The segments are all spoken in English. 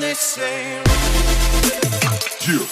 and they say, Yeah.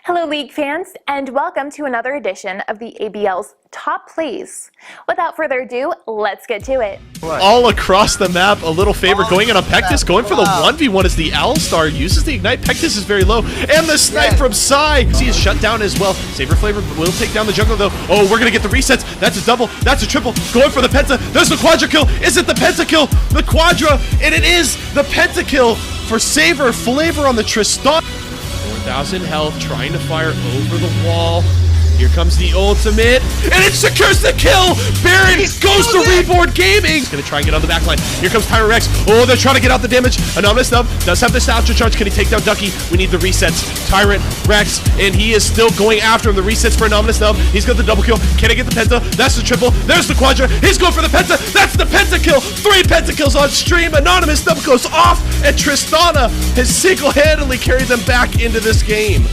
Hello League fans, and welcome to another edition of the ABL's Top Plays. Without further ado, let's get to it. All across the map, a little favor going in on Pectus, going for the 1v1 as the Owl Star uses the Ignite. Pectus is very low, and the snipe from Psy. He is shut down as well. Saber Flavor will take down the jungle though. Oh, we're gonna get the resets. That's a double, that's a triple, going for the penta. There's the quadra kill. Is it the pentakill? The quadra, and it is the pentakill for Saber Flavor on the Tristan. 4,000 health, trying to fire over the wall. Here comes the ultimate, and it secures the kill! Baron goes to Reborn Gaming! He's gonna try and get on the back line. Here comes Tyrant Rex. Oh, they're trying to get out the damage. Anonymous Nub does have the Satchel Charge. Can he take down Ducky? We need the resets. Tyrant Rex, and he is still going after him. The resets for Anonymous Nub. He's got the double kill. Can I get the penta? That's the triple. There's the quadra. He's going for the penta. That's the pentakill. 3 pentakills on stream. Anonymous Nub goes off, and Tristana has single-handedly carried them back into this game.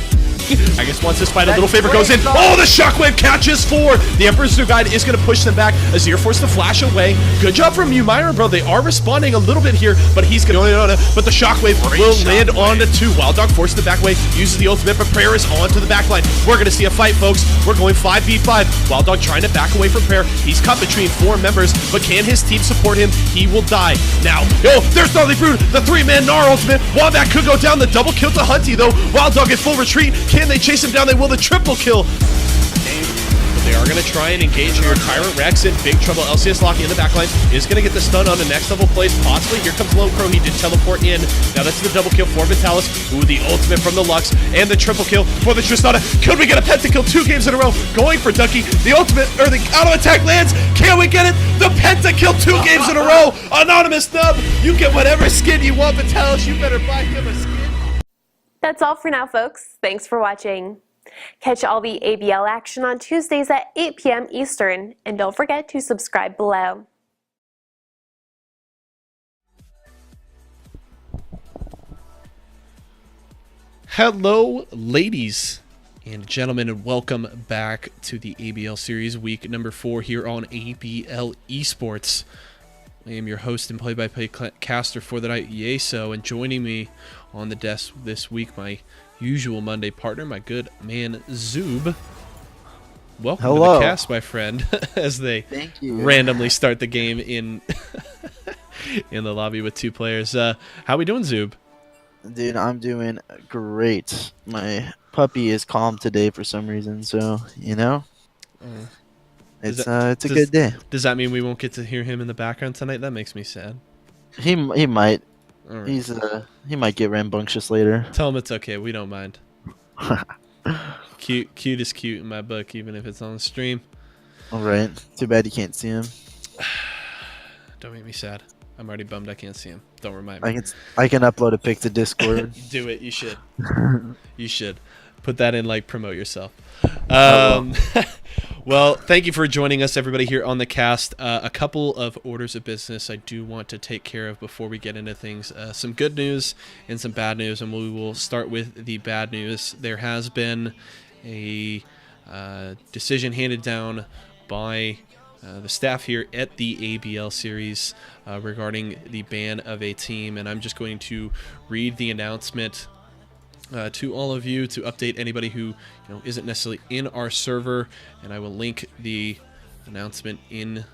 I guess once this fight, a little favor goes in. Oh, the shockwave catches 4. The Emperor's New Guide is going to push them back. Azir forced to flash away. Good job from you, Myra, bro. They are responding a little bit here, but he's going to, but the shockwave will land onto 2. Wild Dog forced the back way, uses the ultimate, but Prayer is onto the back line. We're going to see a fight, folks. We're going 5v5. Wild Dog trying to back away from Prayer. He's caught between 4 members, but can his team support him? He will die. Now, oh, there's Gnarly Brood, the 3-man Gnar ultimate. Wombat could go down. The double kill to Hunty, though. Wild Dog in full retreat. Can they chase him down? They will. The triple kill. They are going to try and engage here. Tyrant Rex in big trouble. LCS Locky in the backline is going to get the stun on the next level plays. Possibly. Here comes Lone Crow. He did teleport in. Now that's the double kill for Vitalis. Ooh, the ultimate from the Lux. And the triple kill for the Tristana. Could we get a pentakill 2 games in a row? Going for Ducky. The ultimate, or the auto attack lands. Can we get it? The pentakill 2 games in a row. Anonymous Nub. You get whatever skin you want, Vitalis. You better buy him a skin. That's all for now, folks. Thanks for watching. Catch all the ABL action on Tuesdays at 8 p.m. Eastern, and don't forget to subscribe below. Hello, ladies and gentlemen, and welcome back to the ABL Series, week number 4 here on ABL Esports. I am your host and play-by-play caster for the night, Yeso, and joining me on the desk this week, my usual Monday partner, my good man, Zoob. Welcome to the cast, my friend, as they randomly start the game in in the lobby with 2 players. How we doing, Zoob? Dude, I'm doing great. My puppy is calm today for some reason, so, you know, it's a good day. Does that mean we won't get to hear him in the background tonight? That makes me sad. He might. Right. He might get rambunctious later. Tell him it's okay. We don't mind. Cute is cute in my book, even if it's on the stream. All right. Too bad you can't see him. Don't make me sad. I'm already bummed I can't see him. Don't remind me. I can upload a pic to Discord. Do it. You should. You should. Put that in, like, promote yourself. Well, thank you for joining us, everybody, here on the cast. A couple of orders of business I do want to take care of before we get into things. Some good news and some bad news, and we will start with the bad news. There has been a decision handed down by the staff here at the ABL series regarding the ban of a team, and I'm just going to read the announcement to all of you to update anybody who isn't necessarily in our server, and I will link the announcement in.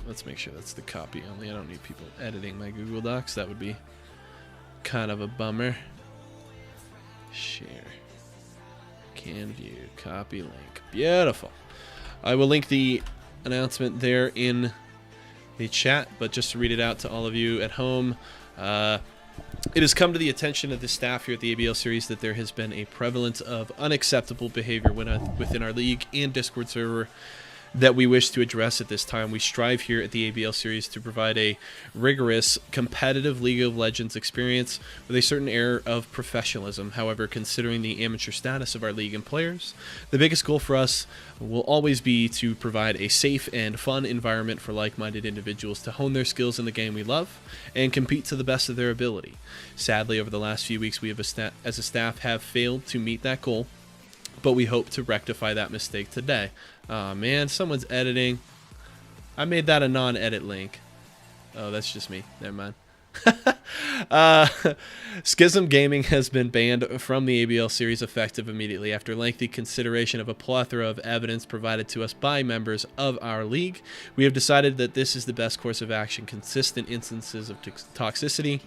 Let's make sure that's the copy only. I don't need people editing my Google Docs. That would be kind of a bummer. Share. Can view. Copy link. Beautiful. I will link the announcement there in the chat, but just to read it out to all of you at home, it has come to the attention of the staff here at the ABL series that there has been a prevalence of unacceptable behavior within our league and Discord server that we wish to address at this time. We strive here at the ABL series to provide a rigorous, competitive League of Legends experience with a certain air of professionalism. However, considering the amateur status of our league and players, the biggest goal for us will always be to provide a safe and fun environment for like-minded individuals to hone their skills in the game we love and compete to the best of their ability. Sadly, over the last few weeks, we have as a staff have failed to meet that goal, but we hope to rectify that mistake today. Oh man, someone's editing. I made that a non-edit link. Oh, that's just me. Never mind. Schism Gaming has been banned from the ABL series effective immediately after lengthy consideration of a plethora of evidence provided to us by members of our league. We have decided that this is the best course of action. Consistent instances of toxicity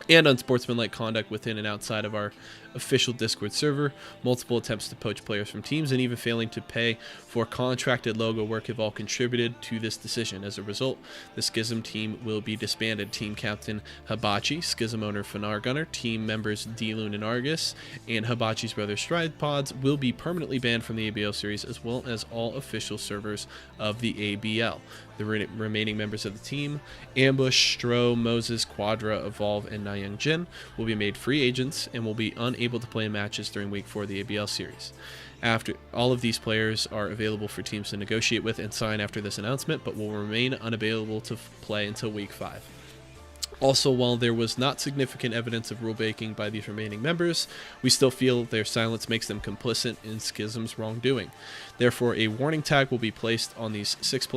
and unsportsmanlike conduct within and outside of our official Discord server, multiple attempts to poach players from teams, and even failing to pay for contracted logo work have all contributed to this decision. As a result, the Schism team will be disbanded. Team captain Hibachi, Schism owner Fanar Gunner, team members D-Loon and Argus, and Hibachi's brother Stride Pods will be permanently banned from the ABL series, as well as all official servers of the ABL. The remaining members of the team, Ambush, Stro, Moses, Quadra, Evolve, and Nayoung Jin, will be made free agents and will be unable to play in matches during week 4 of the ABL series. After all of these players are available for teams to negotiate with and sign after this announcement, but will remain unavailable to play until week 5. Also, while there was not significant evidence of rule breaking by these remaining members, we still feel their silence makes them complicit in Schism's wrongdoing. Therefore, a warning tag will be placed on these 6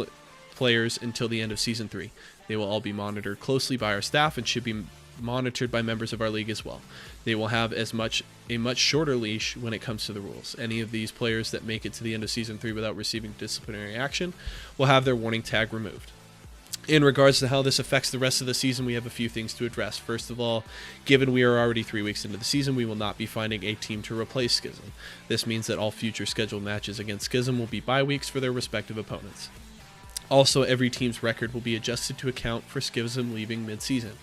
players until the end of Season 3. They will all be monitored closely by our staff and should be monitored by members of our league as well. They will have a much shorter leash when it comes to the rules. Any of these players that make it to the end of Season 3 without receiving disciplinary action will have their warning tag removed. In regards to how this affects the rest of the season, we have a few things to address. First of all, given we are already 3 weeks into the season, we will not be finding a team to replace Schism. This means that all future scheduled matches against Schism will be bye weeks for their respective opponents. Also, every team's record will be adjusted to account for Schism leaving mid-season.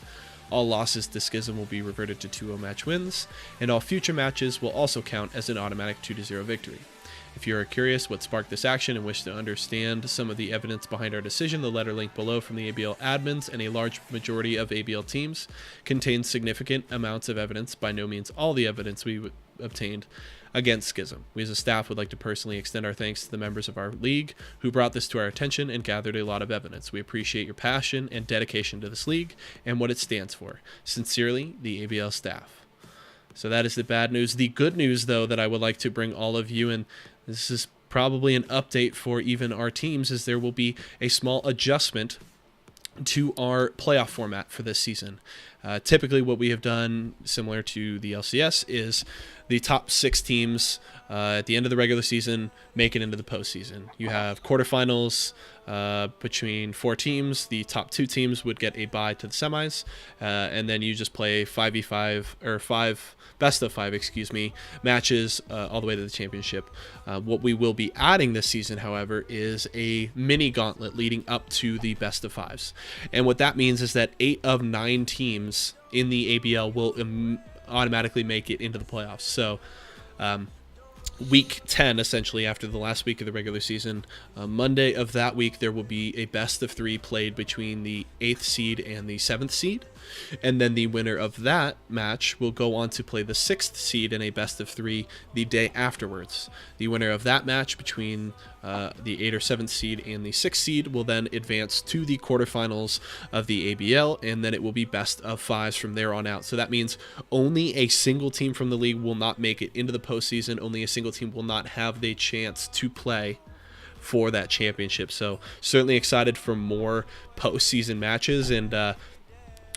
All losses to Schism will be reverted to 2-0 match wins, and all future matches will also count as an automatic 2-0 victory. If you are curious what sparked this action and wish to understand some of the evidence behind our decision, the letter linked below from the ABL admins and a large majority of ABL teams contains significant amounts of evidence, by no means all the evidence we obtained, against Schism. We as a staff would like to personally extend our thanks to the members of our league who brought this to our attention and gathered a lot of evidence. We appreciate your passion and dedication to this league and what it stands for. Sincerely, the ABL staff. So that is the bad news. The good news, though, that I would like to bring all of you, and this is probably an update for even our teams, is there will be a small adjustment to our playoff format for this season. Typically what we have done, similar to the LCS, is the top 6 teams at the end of the regular season make it into the postseason. You have quarterfinals between 4 teams. The top 2 teams would get a bye to the semis, and then you just play 5v5 or 5 best of 5, matches all the way to the championship. What we will be adding this season, however, is a mini gauntlet leading up to the best of 5s. And what that means is that 8 of 9 teams in the ABL will automatically make it into the playoffs. So week 10, essentially, after the last week of the regular season, Monday of that week, there will be a best of 3 played between the 8th seed and the 7th seed. And then the winner of that match will go on to play the 6th seed in a best of 3 the day afterwards. The winner of that match between the 8th or 7th seed and the 6th seed will then advance to the quarterfinals of the ABL, and then it will be best of 5s from there on out. So that means only a single team from the league will not make it into the postseason. Only a single team will not have the chance to play for that championship. So certainly excited for more postseason matches and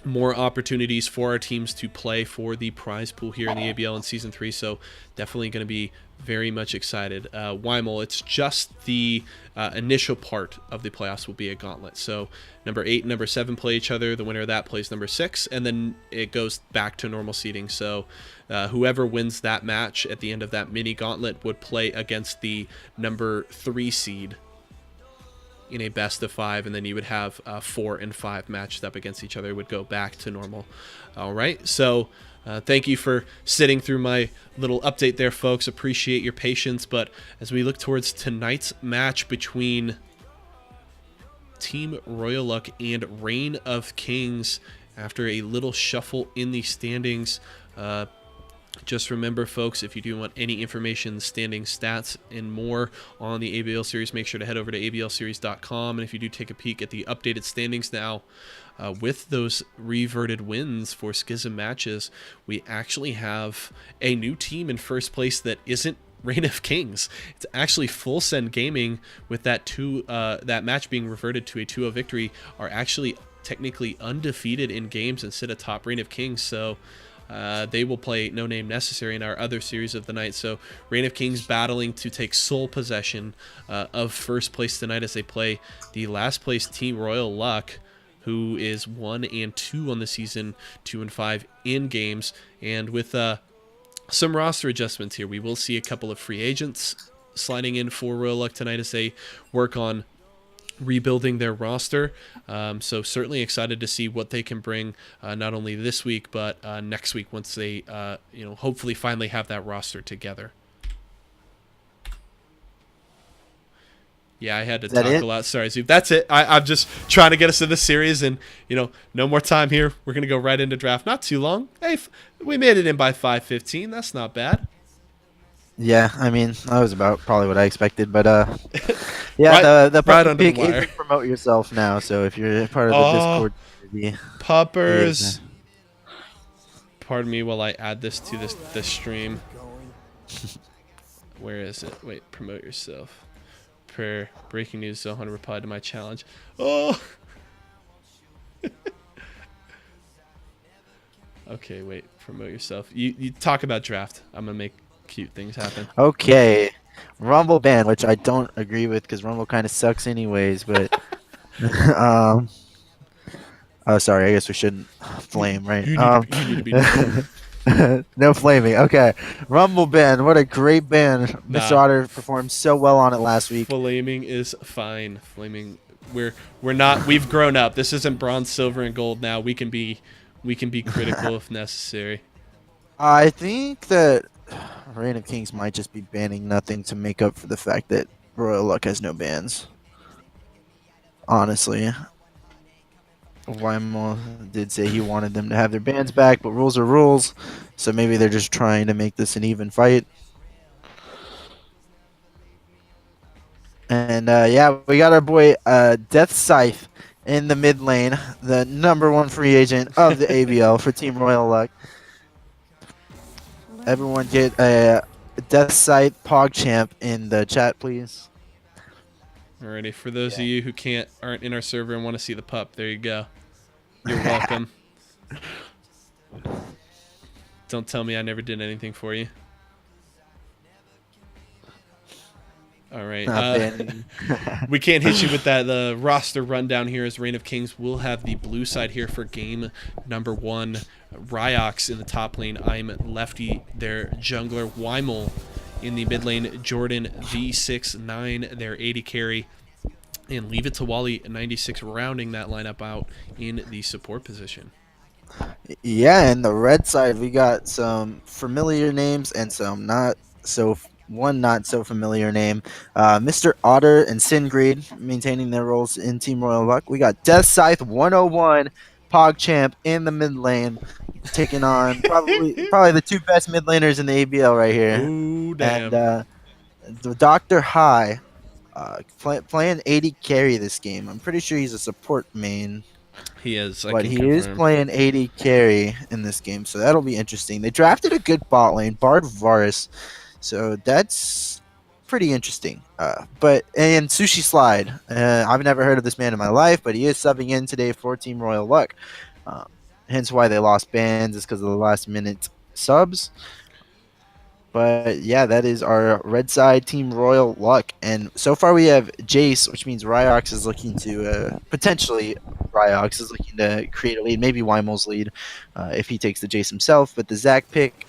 more opportunities for our teams to play for the prize pool here in the ABL in Season 3, so definitely going to be very much excited. Weimel, it's just the initial part of the playoffs will be a gauntlet. So number 8 and number 7 play each other. The winner of that plays number 6, and then it goes back to normal seeding. So whoever wins that match at the end of that mini gauntlet would play against the number 3 seed in a best of 5, and then you would have 4 and 5 matched up against each other. It would go back to normal. All right, so thank you for sitting through my little update there, folks. Appreciate your patience. But as we look towards tonight's match between Team Royal Luck and Reign of Kings, after a little shuffle in the standings, just remember, folks, if you do want any information, standing stats, and more on the ABL series, make sure to head over to ablseries.com. And if you do take a peek at the updated standings now, with those reverted wins for Schism matches, we actually have a new team in first place that isn't Reign of Kings. It's actually Full Send Gaming, with that match being reverted to a 2-0 victory, are actually technically undefeated in games and sit atop Reign of Kings. So they will play No Name Necessary in our other series of the night. So Reign of Kings battling to take sole possession of first place tonight as they play the last place Team Royal Luck, who is 1-2 on the season, 2-5 in games. And with some roster adjustments here, we will see a couple of free agents sliding in for Royal Luck tonight as they work on rebuilding their roster. So certainly excited to see what they can bring, not only this week but next week, once they hopefully finally have that roster together. Yeah, I had to talk a lot. Sorry, Zoop. That's it. I'm just trying to get us to this series, and no more time here. We're gonna go right into draft. Not too long. Hey, we made it in by 5:15. That's not bad. Yeah, I mean, that was about probably what I expected, but yeah, the right pick is to promote yourself now. So if you're part of the Discord community, puppers. Pardon me while I add this to this stream. Where is it? Wait, promote yourself. Per breaking news, Zohan replied to my challenge. Oh. Okay, wait. Promote yourself. You talk about draft. I'm gonna make cute things happen. Okay, Rumble ban, which I don't agree with because Rumble kind of sucks anyways. But oh, sorry. I guess we shouldn't flame, right? You need to be no flaming. Okay, Rumble ban. What a great ban. Mr. Otter performed so well on it last week. Flaming is fine. Flaming. We're not. We've grown up. This isn't bronze, silver, and gold now. We can be critical if necessary. I think that Reign of Kings might just be banning nothing to make up for the fact that Royal Luck has no bans. Honestly, Weimel did say he wanted them to have their bans back, but rules are rules. So maybe they're just trying to make this an even fight. And yeah, we got our boy Death Scythe in the mid lane, the #1 free agent of the ABL for Team Royal Luck. Everyone get a Death Scythe PogChamp in the chat, please. Alrighty, for those of you who aren't in our server and want to see the pup, there you go. You're welcome. Don't tell me I never did anything for you. All right. We can't hit you with that roster rundown here as Reign of Kings will have the blue side here for game #1. Ryox in the top lane. I'm Lefty, their jungler. Weimel in the mid lane. Jordan V69, their AD carry. And Leave It to Wally 96 rounding that lineup out in the support position. Yeah, and the red side, we got some familiar names and some not so familiar name. Mr. Otter and Singreed maintaining their roles in Team Royal Luck. We got Death Scythe 101 PogChamp in the mid lane, taking on probably the two best mid laners in the ABL right here. Ooh, damn. And the Dr. High playing AD carry this game. I'm pretty sure he's a support main. He is. But he is playing AD carry in this game, so that'll be interesting. They drafted a good bot lane, Bard Varus, so that's pretty interesting. And Sushi Slide, I've never heard of this man in my life, but he is subbing in today for Team Royal Luck. Hence why they lost bans, is because of the last minute subs. But yeah, that is our red side Team Royal Luck. And so far we have Jace, which means Ryox is looking to potentially create a lead, maybe Weimel's lead if he takes the Jace himself. But the Zac pick,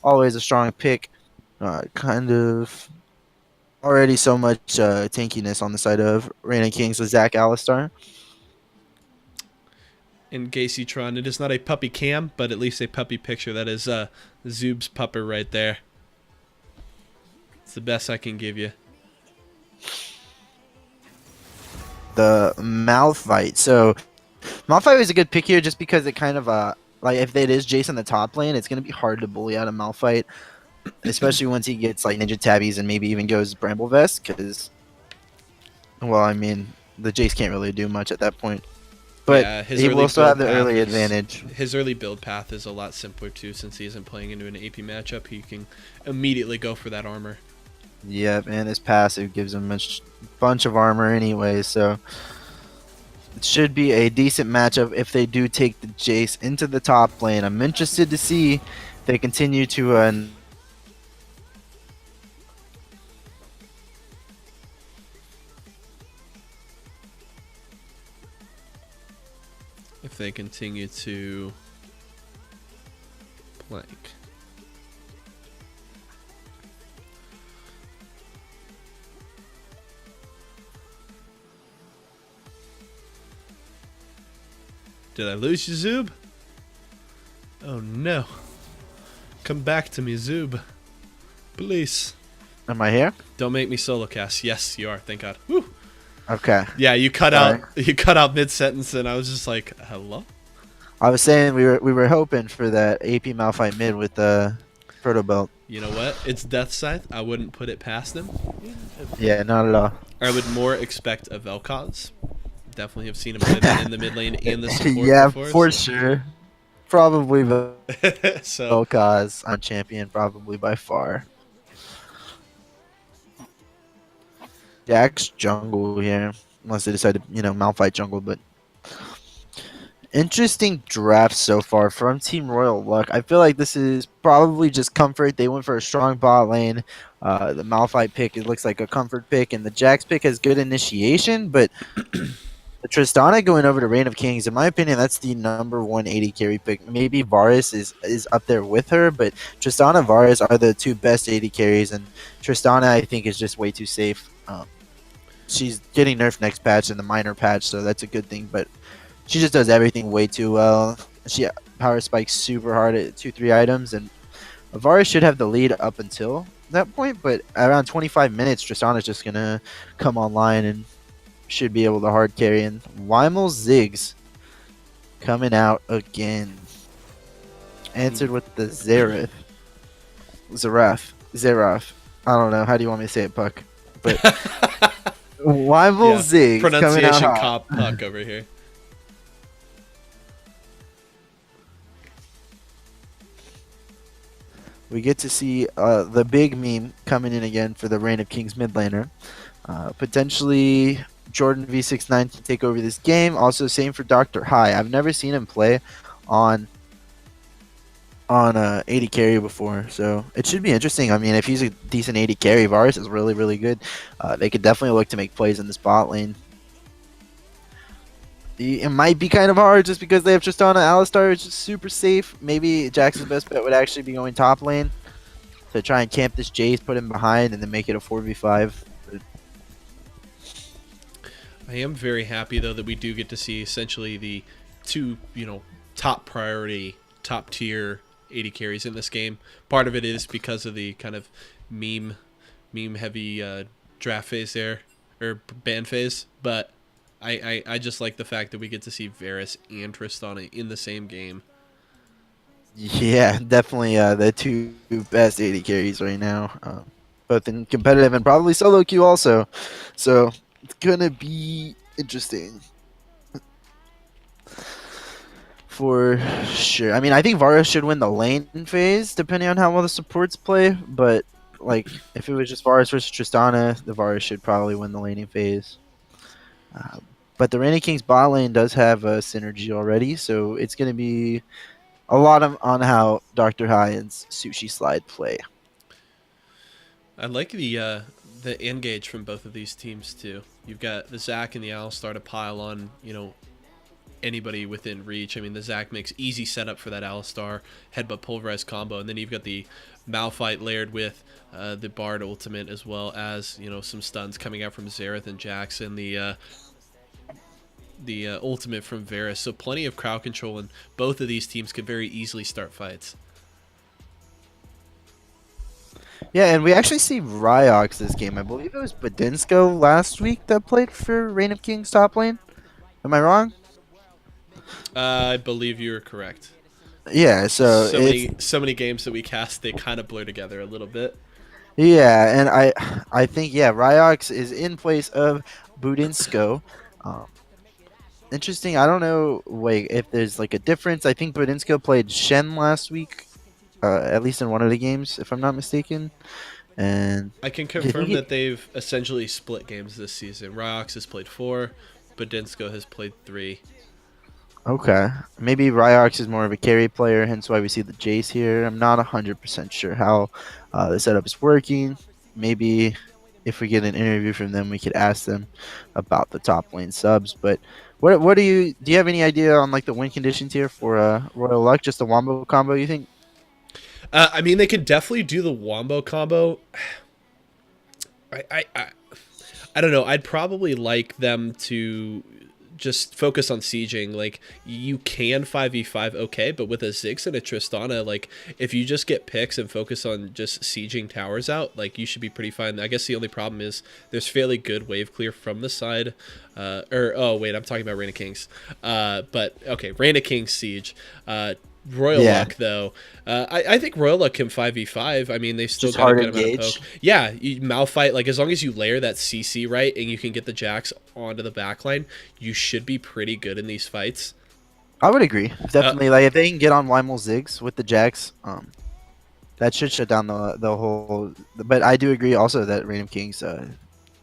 always a strong pick. Kind of already so much tankiness on the side of Reign of Kings with Zac Alistar. In Gacytron, it is not a puppy cam, but at least a puppy picture. That is Zoob's pupper right there. It's the best I can give you. The Malphite. So Malphite is a good pick here just because it kind of like if it is Jason the top lane, it's gonna be hard to bully out of Malphite, especially once he gets like Ninja Tabbies and maybe even goes Bramble Vest, because well, I mean the Jace can't really do much at that point. But yeah, he will still have the early advantage. His early build path is a lot simpler too, since he isn't playing into an AP matchup. He can immediately go for that armor. Yep, and his passive gives him a bunch of armor anyway, so it should be a decent matchup if they do take the Jace into the top lane. I'm interested to see if they continue to if they continue to plank. Did I lose you, Zoob? Oh no. Come back to me, Zoob. Please. Am I here? Don't make me solo cast. Yes, you are. Thank God. Woo. Okay. Yeah, you cut out mid sentence, and I was just like, "Hello." I was saying we were hoping for that AP Malphite mid with the Proto Belt. You know what? It's Death Scythe. I wouldn't put it past him. Yeah, not at all. I would more expect a Vel'Koz. Definitely have seen him in the mid lane and the support. Yeah, before, for so. sure. Probably so Vel'Koz on champion, probably by far. Jack's jungle here, unless they decide to, Malphite jungle. But interesting draft so far from Team Royal Luck. I feel like this is probably just comfort. They went for a strong bot lane. The Malphite pick, it looks like a comfort pick, and the Jax pick has good initiation, but the Tristana going over to Reign of Kings, in my opinion, that's the #1 AD carry pick. Maybe Varus is up there with her, but Tristana and Varus are the two best AD carries, and Tristana, I think, is just way too safe. She's getting nerfed next patch in the minor patch, so that's a good thing, but she just does everything way too well. She power spikes super hard at 2-3 items, and Varus should have the lead up until that point, but around 25 minutes, Tristana's just gonna come online and should be able to hard carry. And Weimel Ziggs coming out again. Answered with the Zerath. I don't know. How do you want me to say it, Puck? But Weimel Ziggs coming out pronunciation hot. cop puck over here. We get to see the big meme coming in again for the Reign of Kings mid laner. Potentially Jordan V69 to take over this game. Also, same for Dr. High. I've never seen him play on 80 carry before, so it should be interesting. I mean, if he's a decent 80 carry, Varus is really, really good. They could definitely look to make plays in this bot lane. It might be kind of hard just because they have Tristana. Alistar is just super safe. Maybe Jax's best bet would actually be going top lane to try and camp this Jace, put him behind, and then make it a 4v5. I am very happy though that we do get to see essentially the two, top priority, top tier 80 carries in this game. Part of it is because of the kind of meme heavy draft phase there, or ban phase, but I just like the fact that we get to see Varus and Tristana in the same game. Yeah, definitely the two best 80 carries right now, both in competitive and probably solo queue also. So it's gonna be interesting for sure. I mean, I think Varus should win the lane phase depending on how well the supports play. But like, if it was just Varus versus Tristana, the Varus should probably win the laning phase. But the Reign of Kings bot lane does have a synergy already, so it's going to be a lot on how Dr. High and Sushi Slide play. I like the engage from both of these teams too. You've got the Zac and the Alistar to pile on, anybody within reach. I mean, the Zac makes easy setup for that Alistar headbutt pulverize combo, and then you've got the Malphite layered with the Bard ultimate, as well as some stuns coming out from Xerath and Jax, and the ultimate from Varus. So plenty of crowd control, and both of these teams could very easily start fights. Yeah, and we actually see Ryox this game. I believe it was Badinsko last week that played for Reign of Kings top lane. Am I wrong? I believe you're correct. Yeah, so so many games that we cast, they kind of blur together a little bit. Yeah, and I think Ryox is in place of Budinsko. Interesting. I don't know if there's like a difference. I think Budinsko played Shen last week, at least in one of the games, if I'm not mistaken. And I can confirm that they've essentially split games this season. Ryox has played 4, Budinsko has played 3. Okay, maybe Ryox is more of a carry player, hence why we see the Jace here. I'm not 100% sure how the setup is working. Maybe if we get an interview from them, we could ask them about the top lane subs. But what do you have any idea on like the win conditions here for Royal Luck? Just a wombo combo, you think? I mean, they could definitely do the wombo combo. I don't know. I'd probably like them to just focus on sieging. Like, you can 5v5 okay, but with a Ziggs and a Tristana, like, if you just get picks and focus on just sieging towers out, like, you should be pretty fine. I guess the only problem is there's fairly good wave clear from the side. Oh wait, I'm talking about Reign of Kings. But okay, Reign of Kings siege. Royal Luck, though, I think Royal Luck can 5v5. I mean, they've still got a good amount of poke. Yeah, you Malphite, like, as long as you layer that CC right and you can get the Jax onto the backline, you should be pretty good in these fights. I would agree. Definitely. Like, if they can get on Weimel Ziggs with the Jax, that should shut down the whole... But I do agree also that Reign of Kings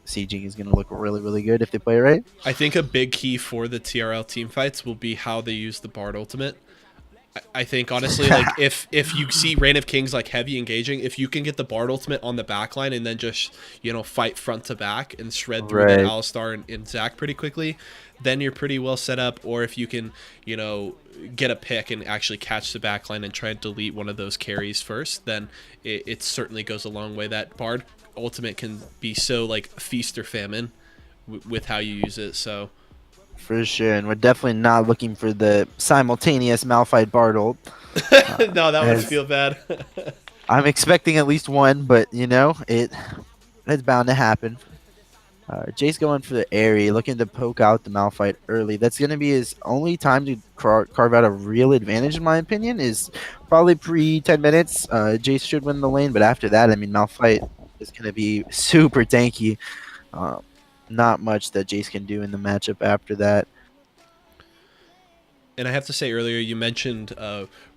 sieging is going to look really, really good if they play it right. I think a big key for the TRL team fights will be how they use the Bard ultimate. I think, honestly, like, if you see Reign of Kings, like, heavy engaging, if you can get the Bard ultimate on the backline and then just, fight front to back and shred through the Alistar and Zac pretty quickly, then you're pretty well set up. Or if you can, get a pick and actually catch the backline and try and delete one of those carries first, then it certainly goes a long way. That Bard ultimate can be so, like, feast or famine with how you use it, so... For sure, and we're definitely not looking for the simultaneous Malphite Bard ult. No, that would feel bad. I'm expecting at least one, but you know it's bound to happen. Jay's going for the airy, looking to poke out the Malphite early. That's going to be his only time to carve out a real advantage, in my opinion, is probably pre 10 minutes. Jace should win the lane, but after that, I mean, Malphite is going to be super tanky. Um, not much that Jace can do in the matchup after that. And I have to say earlier, you mentioned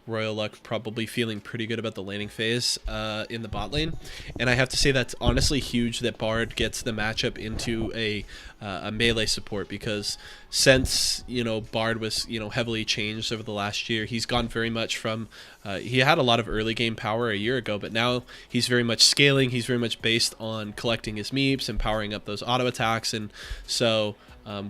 Royal Luck probably feeling pretty good about the laning phase in the bot lane. And I have to say that's honestly huge that Bard gets the matchup into a melee support, because since, Bard was, heavily changed over the last year, he's gone very much from, he had a lot of early game power a year ago, but now he's very much scaling. He's very much based on collecting his meeps and powering up those auto attacks. And so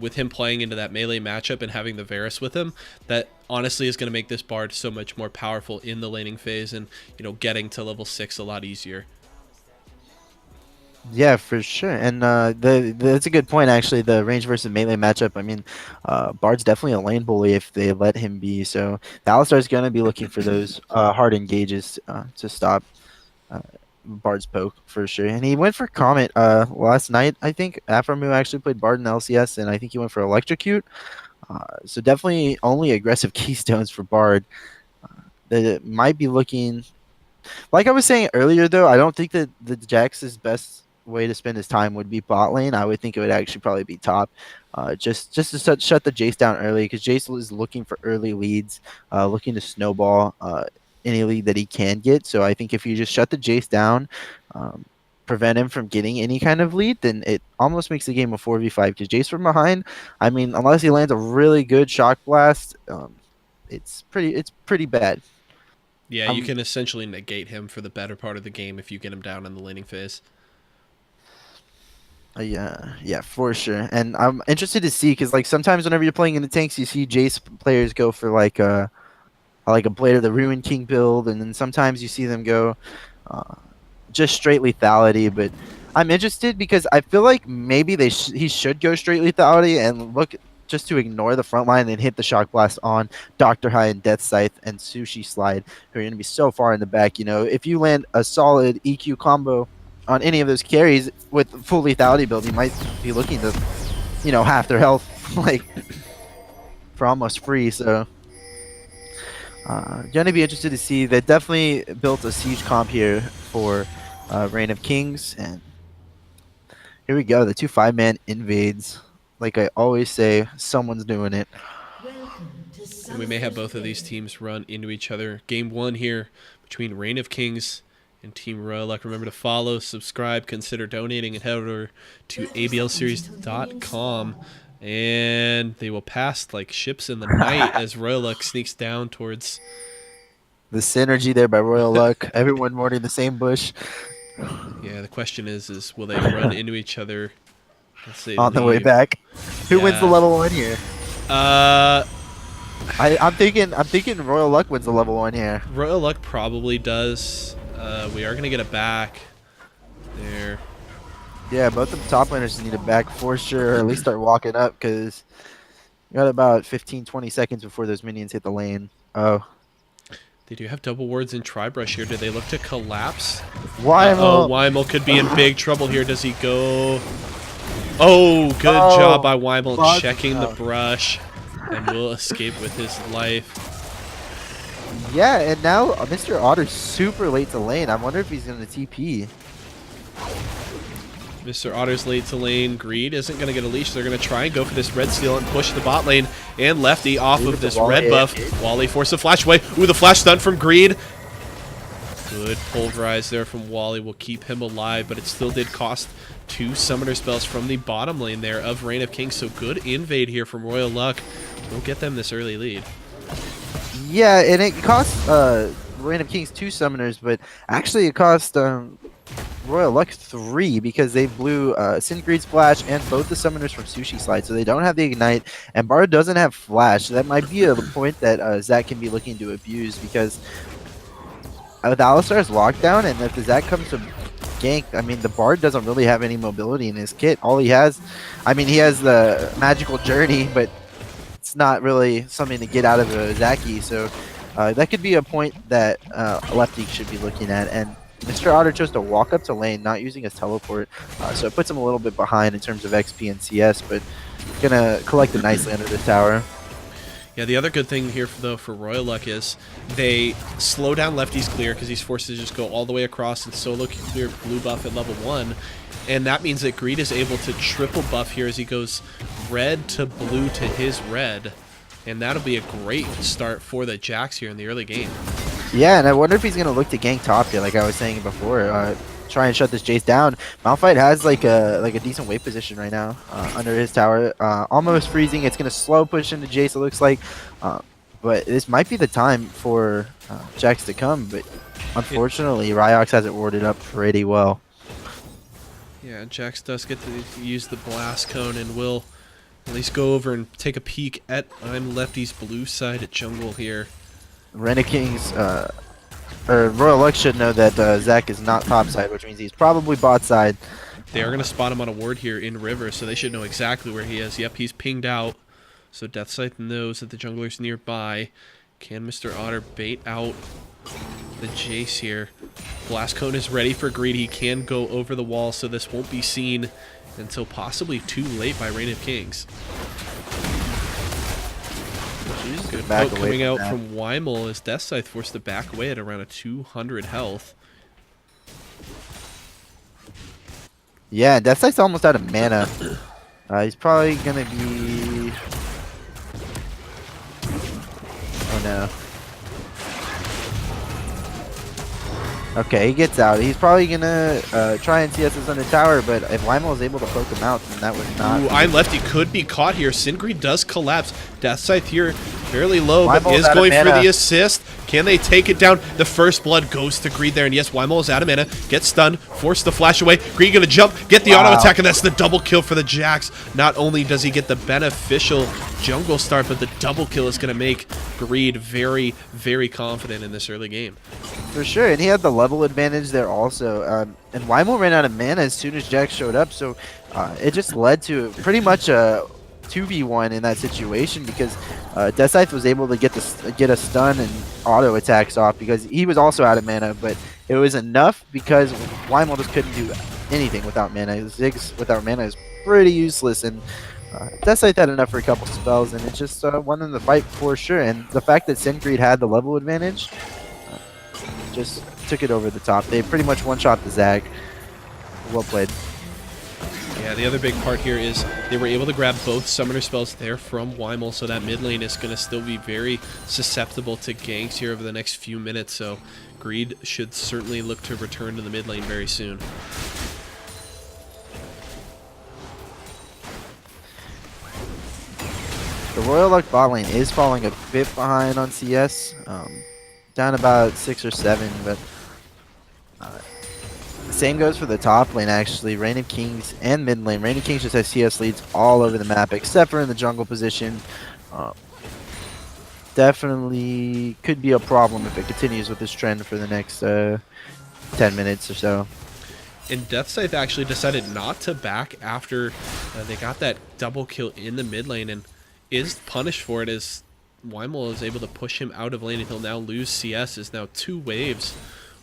with him playing into that melee matchup and having the Varus with him, that honestly is going to make this Bard so much more powerful in the laning phase, and getting to level 6 a lot easier. Yeah, for sure. And that's a good point, actually. The range versus melee matchup. I mean, Bard's definitely a lane bully if they let him be. So the Alistar's going to be looking for those hard engages to stop Bard's poke for sure. And he went for Comet last night, I think. Aframu actually played Bard in LCS, and I think he went for Electrocute. So definitely only aggressive keystones for Bard. That might be looking like I was saying earlier, though. I don't think that the Jax's best way to spend his time would be bot lane. I would think it would actually probably be top, just to shut the Jace down early, because Jace is looking for early leads, looking to snowball any lead that he can get. So I think if you just shut the Jace down, prevent him from getting any kind of lead, then it almost makes the game a 4v5. Because Jace from behind, I mean, unless he lands a really good shock blast, it's pretty bad. Yeah, you can essentially negate him for the better part of the game if you get him down in the laning phase. Yeah, for sure. And I'm interested to see, because like sometimes whenever you're playing in the tanks, you see Jace players go for like a Blade of the Ruin King build, and then sometimes you see them go just straight lethality. But I'm interested because I feel like maybe he should go straight lethality and look just to ignore the front line and hit the shock blast on Dr. High and Death Scythe and Sushi Slide, who are going to be so far in the back. If you land a solid EQ combo on any of those carries with full lethality build, you might be looking to, half their health, like, for almost free. So, gonna be interested to see. They definitely built a siege comp here for Reign of Kings, and here we go. The 2 5-man invades. Like I always say, someone's doing it. And we may have both of these teams run into each other. Game 1 here between Reign of Kings and Team Royal Luck. Remember to follow, subscribe, consider donating, and head over to ablseries.com. And they will pass like ships in the night as Royal Luck sneaks down towards... The synergy there by Royal Luck. Everyone mourning the same bush. Yeah, the question is will they run into each other as they on the way leave? back? Who wins the level 1 here? I'm thinking Royal Luck wins the level 1 here. Royal Luck probably does. We are going to get it back there. Yeah, both of the top laners need it back for sure, or at least start walking up, because you got about 15-20 seconds before those minions hit the lane. Oh. They do have double wards in Tribrush here. Do they look to collapse? Weimel. Weimel could be in big trouble here. Does he go? Oh, good job by Weimel checking the brush, and will escape with his life. Yeah, and now Mr. Otter's super late to lane. I wonder if he's going to TP. Mr. Otter's late to lane. Greed isn't going to get a leash. They're going to try and go for this red steal and push the bot lane. And Lefty off of this red buff. Wally forced a flash away. Ooh, the flash stun from Greed. Good pulverize there from Wally will keep him alive, but it still did cost 2 summoner spells from the bottom lane there of Reign of Kings. So good invade here from Royal Luck. We'll get them this early lead. Yeah, and it cost Reign of Kings 2 summoners, but actually it cost Royal Luck 3, because they blew Greed's Flash and both the summoners from Sushi Slide, so they don't have the Ignite, and Bard doesn't have Flash. So that might be a point that Zach can be looking to abuse, because with Alistar's lockdown, and if the Zach comes to gank, I mean, the Bard doesn't really have any mobility in his kit. All he has, I mean, he has the magical journey, but it's not really something to get out of a Zaki. So That could be a point that Lefty should be looking at. And Mr. Otter chose to walk up to lane, not using his teleport, so it puts him a little bit behind in terms of XP and CS, but gonna collect it nicely under the tower. Yeah, the other good thing here, though, for Royal Luck is they slow down Lefty's clear because he's forced to just go all the way across and solo clear blue buff at level 1. And that means that Greed is able to triple buff here as he goes red to blue to his red. And that'll be a great start for the Jax here in the early game. Yeah, and I wonder if he's going to look to gank top here, like I was saying before. Try and shut this Jace down. Malphite has like a decent wave position right now under his tower. Almost freezing. It's going to slow push into Jace, it looks like. But this might be the time for Jax to come. But unfortunately, Ryox has it warded up pretty well. Yeah, Jax does get to use the blast cone and will at least go over and take a peek at I'm Lefty's blue side at jungle here. Reneking's or Royal Luck should know that Zach is not top side, which means he's probably bot side. They are going to spot him on a ward here in River, so they should know exactly where he is. Yep, he's pinged out, so Deathscythe knows that the jungler's nearby. Can Mr. Otter bait out the Jace here? Blast Cone is ready for Greed. He can go over the wall, so this won't be seen until possibly too late by Reign of Kings. Good poke coming out from Weimel as Deathscythe forced to back away at around a 200 health. Yeah, Deathscythe's almost out of mana. He's probably gonna be... Oh no. Okay, he gets out. He's probably gonna try and CS us under tower, but if Weimel is able to poke him out, then that would not... Ooh, I'm Lefty could be caught here. Singreed does collapse. Deathscythe here fairly low, but Weimel's is going for the assist. Can they take it down? The first blood goes to Greed there, and yes, Weimel is out of mana. Gets stunned, forced to flash away. Greed gonna jump, get the auto attack, and that's the double kill for the Jax. Not only does he get the beneficial jungle start, but the double kill is gonna make Greed very, very confident in this early game. For sure, and he had the level advantage there also. And Weimel ran out of mana as soon as Jax showed up, so it just led to pretty much a 2v1 in that situation because Deathscythe was able to get a stun and auto attacks off because he was also out of mana, but it was enough because Weimel just couldn't do anything without mana. Ziggs without mana is pretty useless, and Deathscythe had enough for a couple spells, and it just won them the fight for sure. And the fact that Singreed had the level advantage just took it over the top. They pretty much one-shot the Zag. Well played. Yeah, the other big part here is they were able to grab both summoner spells there from Weimel, so that mid lane is going to still be very susceptible to ganks here over the next few minutes, so Greed should certainly look to return to the mid lane very soon. The Royal Luck bot lane is falling a bit behind on CS, down about 6 or 7, but same goes for the top lane actually. Reign of Kings and mid lane. Reign of Kings just has CS leads all over the map except for in the jungle position. Definitely could be a problem if it continues with this trend for the next 10 minutes or so. And Deathscythe actually decided not to back after they got that double kill in the mid lane and is punished for it as Weimel is able to push him out of lane and he'll now lose CS as now 2 waves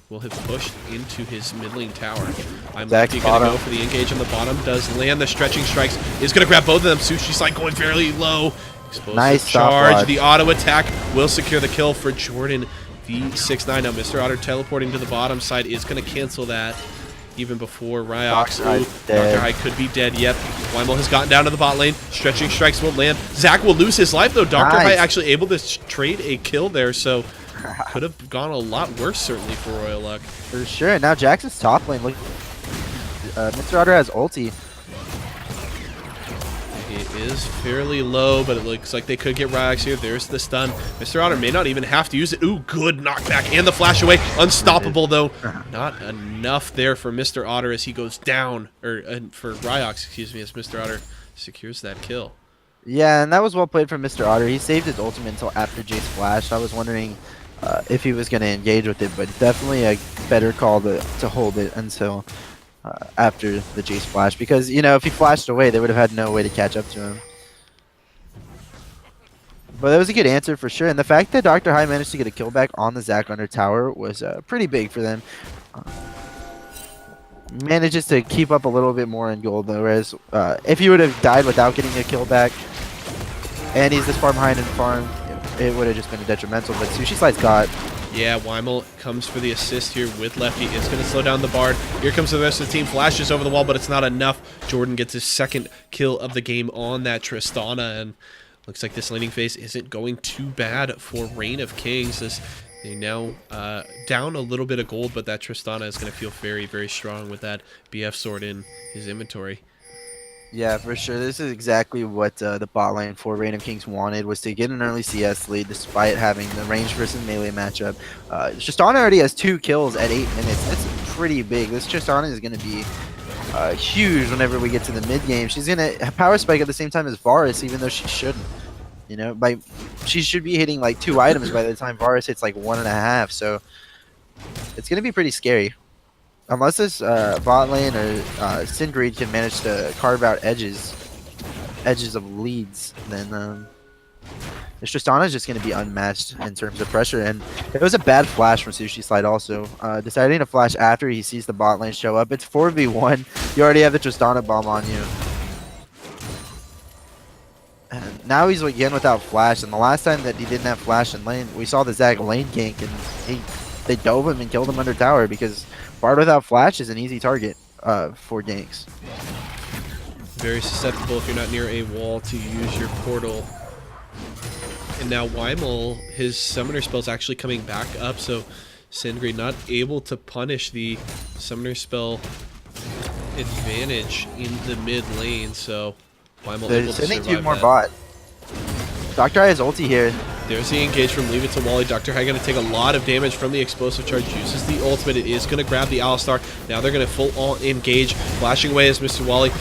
will have pushed into his mid lane tower. I'm Lefty gonna go for the engage on the bottom, does land the stretching strikes, is gonna grab both of them. Sushi Slide going fairly low. Explosive nice charge, the auto attack will secure the kill for Jordan V69. Now Mr. Otter teleporting to the bottom side is gonna cancel that even before Ryox. Dr. High could be dead. Yep. Weimel has gotten down to the bot lane. Stretching strikes will land. Zach will lose his life though. Dr. High actually able to trade a kill there, so could have gone a lot worse certainly for Royal Luck. For sure. Now Jackson's top lane. Look, Mr. Otter has ulti. He is fairly low, but it looks like they could get Ryox here. There's the stun. Mr. Otter may not even have to use it. Ooh, good knockback and the flash away. Unstoppable though. Not enough there for Mr. Otter as he goes down, or for Ryox, excuse me, as Mr. Otter secures that kill. Yeah, and that was well played from Mr. Otter. He saved his ultimate until after Jace flashed. I was wondering if he was going to engage with it, but definitely a better call to hold it until after the Jace flash, because you know if he flashed away they would have had no way to catch up to him. But that was a good answer for sure. And the fact that Dr. High managed to get a kill back on the Zac under tower was pretty big for them. Manages to keep up a little bit more in gold, though, whereas if he would have died without getting a kill back, and he's this far behind in farm, it would have just been detrimental. But Sushi Slide's got. Yeah, Weimel comes for the assist here with Lefty. It's going to slow down the Bard. Here comes the rest of the team. Flashes over the wall, but it's not enough. Jordan gets his second kill of the game on that Tristana, and looks like this laning phase isn't going too bad for Reign of Kings, as they now down a little bit of gold, but that Tristana is going to feel very, very strong with that BF sword in his inventory. Yeah, for sure. This is exactly what the bot lane for Reign of Kings wanted, was to get an early CS lead despite having the range versus melee matchup. Tristana already has 2 kills at 8 minutes. That's pretty big. This Tristana is going to be huge whenever we get to the mid game. She's going to power spike at the same time as Varus, even though she shouldn't. You know, she should be hitting like 2 items by the time Varus hits like 1.5. So it's going to be pretty scary. Unless this bot lane or Sindgreed can manage to carve out edges of leads, then this Tristana is just going to be unmatched in terms of pressure. And it was a bad flash from Sushi Slide also. Deciding to flash after he sees the bot lane show up. It's 4v1. You already have the Tristana bomb on you. And now he's again without flash. And the last time that he didn't have flash in lane, we saw the Zac lane gank, and they dove him and killed him under tower, because Bard without flash is an easy target for ganks. Very susceptible if you're not near a wall to use your portal. And now Weimel, his summoner spell's actually coming back up, so Sindgreed not able to punish the summoner spell advantage in the mid lane, so Weimel able to sending 2 survive more that. bot. Dr. I has ulti here. There's the engage from Leave It to Wally. Dr. High going to take a lot of damage from the explosive charge. Uses the ultimate. It is going to grab the Alistar. Now they're going to full on engage. Flashing away as Mr. Wally.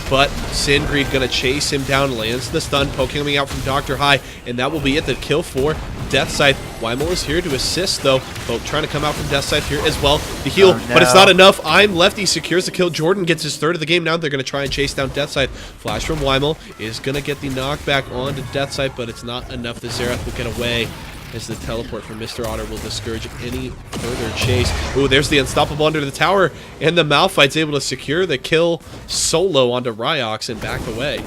But Sindgreed going to chase him down. Lands the stun. Poking him out from Dr. High. And that will be it. The kill for Death Scythe. Weimel is here to assist, though. Poke trying to come out from Death Scythe here as well. The heal, Oh, no. but it's not enough. I'm Lefty secures the kill. Jordan gets his 3rd of the game. Now they're going to try and chase down Death Scythe. Flash from Weimel is going to get the knockback onto Death Scythe, but it's not enough. The Xerath will get away, as the teleport from Mr. Otter will discourage any further chase. Ooh, there's the Unstoppable under the tower, and the Malphite's able to secure the kill solo onto Ryox and back away.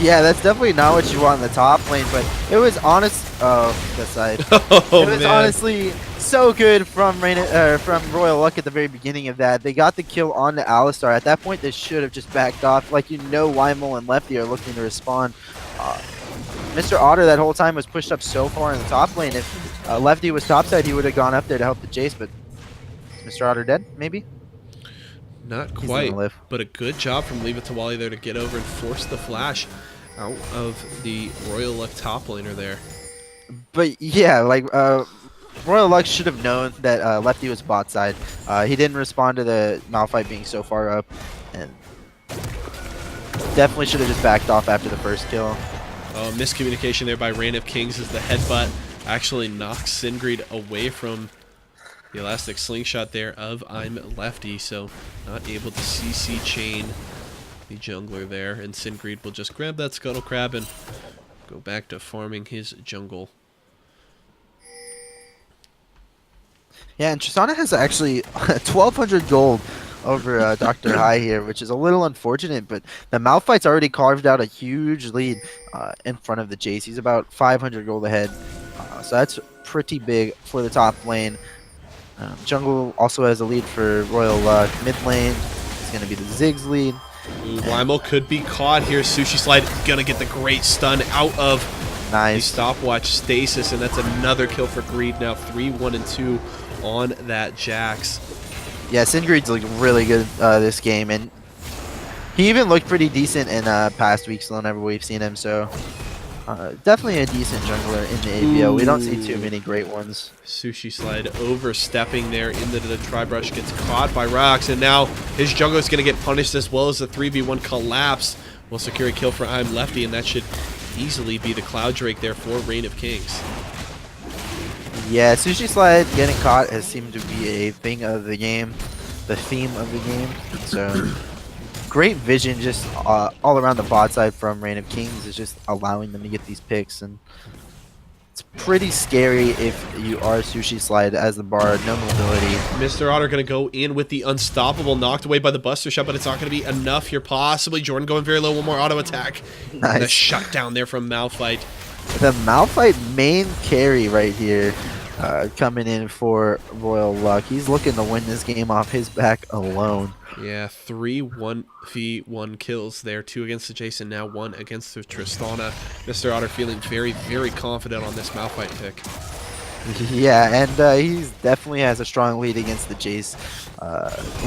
Yeah, that's definitely not what you want in the top lane, but it was honest. Oh, that side. Oh, it was man. honestly so good from from Royal Luck at the very beginning of that. They got the kill on the Alistar. At that point, they should have just backed off. Like, you know, Weimel and Lefty are looking to respond. Mr. Otter that whole time was pushed up so far in the top lane. If Lefty was topside, he would have gone up there to help the chase, but is Mr. Otter dead, maybe? Not He's quite, gonna live. but a good job from Leave It to Wally there to get over and force the flash out of the Royal Luck top laner there. But yeah, like Royal Luck should have known that Lefty was bot side. He didn't respond to the Malphite being so far up, and definitely should have just backed off after the first kill. Oh, miscommunication there by Reign of Kings as the headbutt actually knocks Sindgreed away from the elastic slingshot there of I'm Lefty, so not able to CC chain the jungler there, and Sindgreed will just grab that Scuttle Crab and go back to farming his jungle. Yeah, and Tristana has actually 1,200 gold over Dr. High here, which is a little unfortunate, but the Malphite's already carved out a huge lead in front of the Jace. He's about 500 gold ahead, so that's pretty big for the top lane. Jungle also has a lead for Royal Luck. Mid lane is going to be the Ziggs lead. Ooh, Weimel could be caught here. Sushi Slide gonna get the great stun out of the Nice. stopwatch stasis, and that's another kill for Greed. Now 3-1-2 on that Jax. Yeah, Sindgreed's looked really good this game, and he even looked pretty decent in past weeks whenever we've seen him, so definitely a decent jungler in the ABL. We don't see too many great ones. Sushi Slide overstepping there into the Tri-Brush, gets caught by Rocks, and now his jungler is going to get punished as well as the 3v1 collapse. Will secure a kill for I'm Lefty, and that should easily be the Cloud Drake there for Reign of Kings. Yeah, Sushi Slide getting caught has seemed to be a thing of the game, the theme of the game. So great vision just all around the bot side from Reign of Kings is just allowing them to get these picks, and it's pretty scary if you are Sushi Slide as the Bard, no mobility. Mr. Otter going to go in with the unstoppable, knocked away by the Buster Shot, but it's not going to be enough here. Possibly Jordan going very low, one more auto attack. Nice. And the shutdown there from Malphite. The Malphite main carry right here coming in for Royal Luck. He's looking to win this game off his back alone. Yeah, 3 1v1 kills there. 2 against the Jason, now 1 against the Tristana. Mr. Otter feeling very, very confident on this Malphite pick. Yeah, and he definitely has a strong lead against the Jace.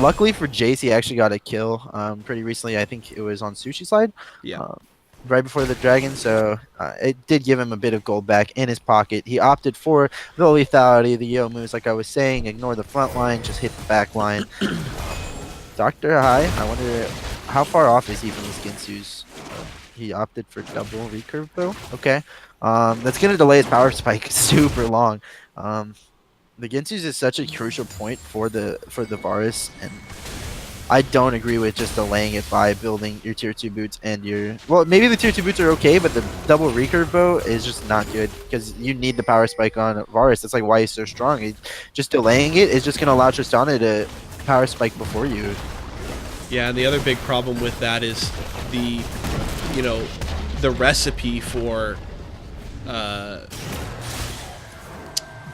Luckily for Jace, he actually got a kill pretty recently. I think it was on Sushi Slide. Yeah. Right before the dragon, so it did give him a bit of gold back in his pocket. He opted for the lethality, the Yo moves, like I was saying, ignore the front line, just hit the back line. Dr. High, I wonder how far off is he from his Ginsu's? He opted for double recurve though. Okay, that's gonna delay his power spike super long. The Ginsu's is such a crucial point for the Varus, and I don't agree with just delaying it by building your tier 2 boots and your... Well, maybe the tier 2 boots are okay, but the double recurve bow is just not good because you need the power spike on Varus. That's like why he's so strong. Just delaying it is just going to allow Tristana to power spike before you. Yeah, and the other big problem with that is the, you know, the recipe for... damn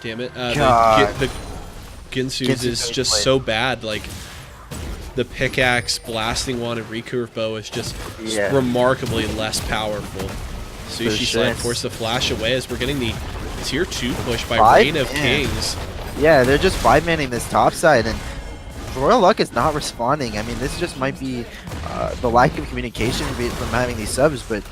it. The Ginsu's is just so bad. Like... The pickaxe, blasting one, and recurve bow is just remarkably less powerful. Sushi Slide forced the flash away as we're getting the tier 2 push by Reign of Kings. Yeah, they're just 5-manning this top side, and Royal Luck is not responding. I mean, this just might be the lack of communication from having these subs, but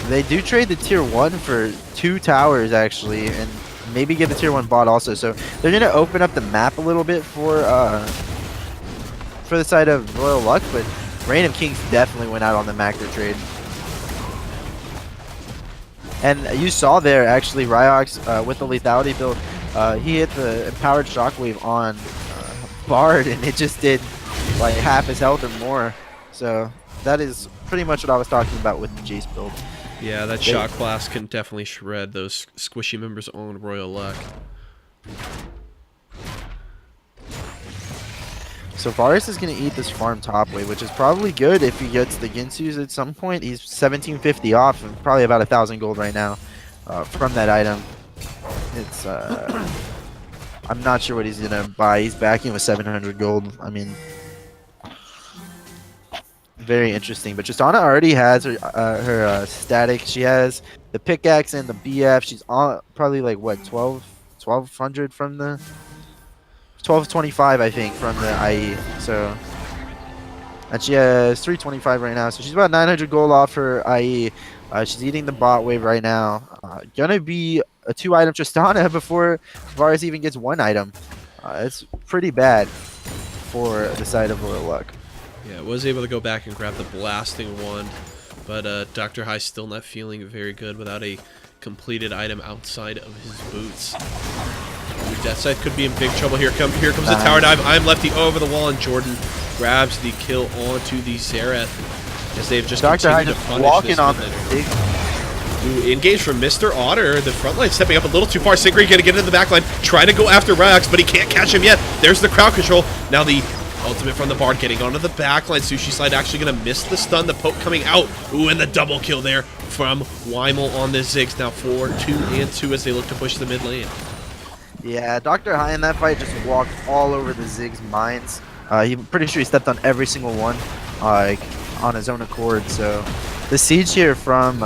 they do trade the tier 1 for 2 towers, actually, and maybe get the tier 1 bot also. So they're going to open up the map a little bit for the side of Royal Luck, but Reign of Kings definitely went out on the macro trade. And you saw there, actually, Ryox with the lethality build, he hit the empowered shockwave on Bard, and it just did like half his health or more. So that is pretty much what I was talking about with the Jace build. Yeah, that shock blast can definitely shred those squishy members on Royal Luck. So Varus is going to eat this farm top wave, which is probably good if he gets the Ginsu's at some point. He's 1750 off and probably about 1,000 gold right now from that item. It's I'm not sure what he's going to buy. He's backing with 700 gold. I mean, very interesting. But Tristana already has her static. She has the pickaxe and the BF. She's on probably like what, 1200 from the 1225, I think, from the IE. So, and she has 325 right now. So she's about 900 gold off her IE. She's eating the bot wave right now. Gonna be a 2-item Tristana before Varus even gets 1 item. It's pretty bad for the side of Royal Luck. Yeah, was able to go back and grab the blasting one, but Dr. High still not feeling very good without a completed item outside of his boots. Ooh, Death Scythe could be in big trouble. Here comes the tower dive. I'm lefty over the wall, and Jordan grabs the kill onto the Xerath as they've just continued to punish this on mid-lane. Ooh, engage from Mr. Otter. The front line stepping up a little too far. Sigrid gonna get into the back line, trying to go after Ryox, but he can't catch him yet. There's the crowd control. Now the ultimate from the Bard getting onto the back line. Sushi Slide actually gonna miss the stun. The poke coming out. Ooh, and the double kill there from Weimel on this Ziggs. Now 4-2-2 as they look to push the mid lane. Yeah, Dr. High in that fight just walked all over the Ziggs mines. I'm pretty sure he stepped on every single one, like on his own accord. So the siege here from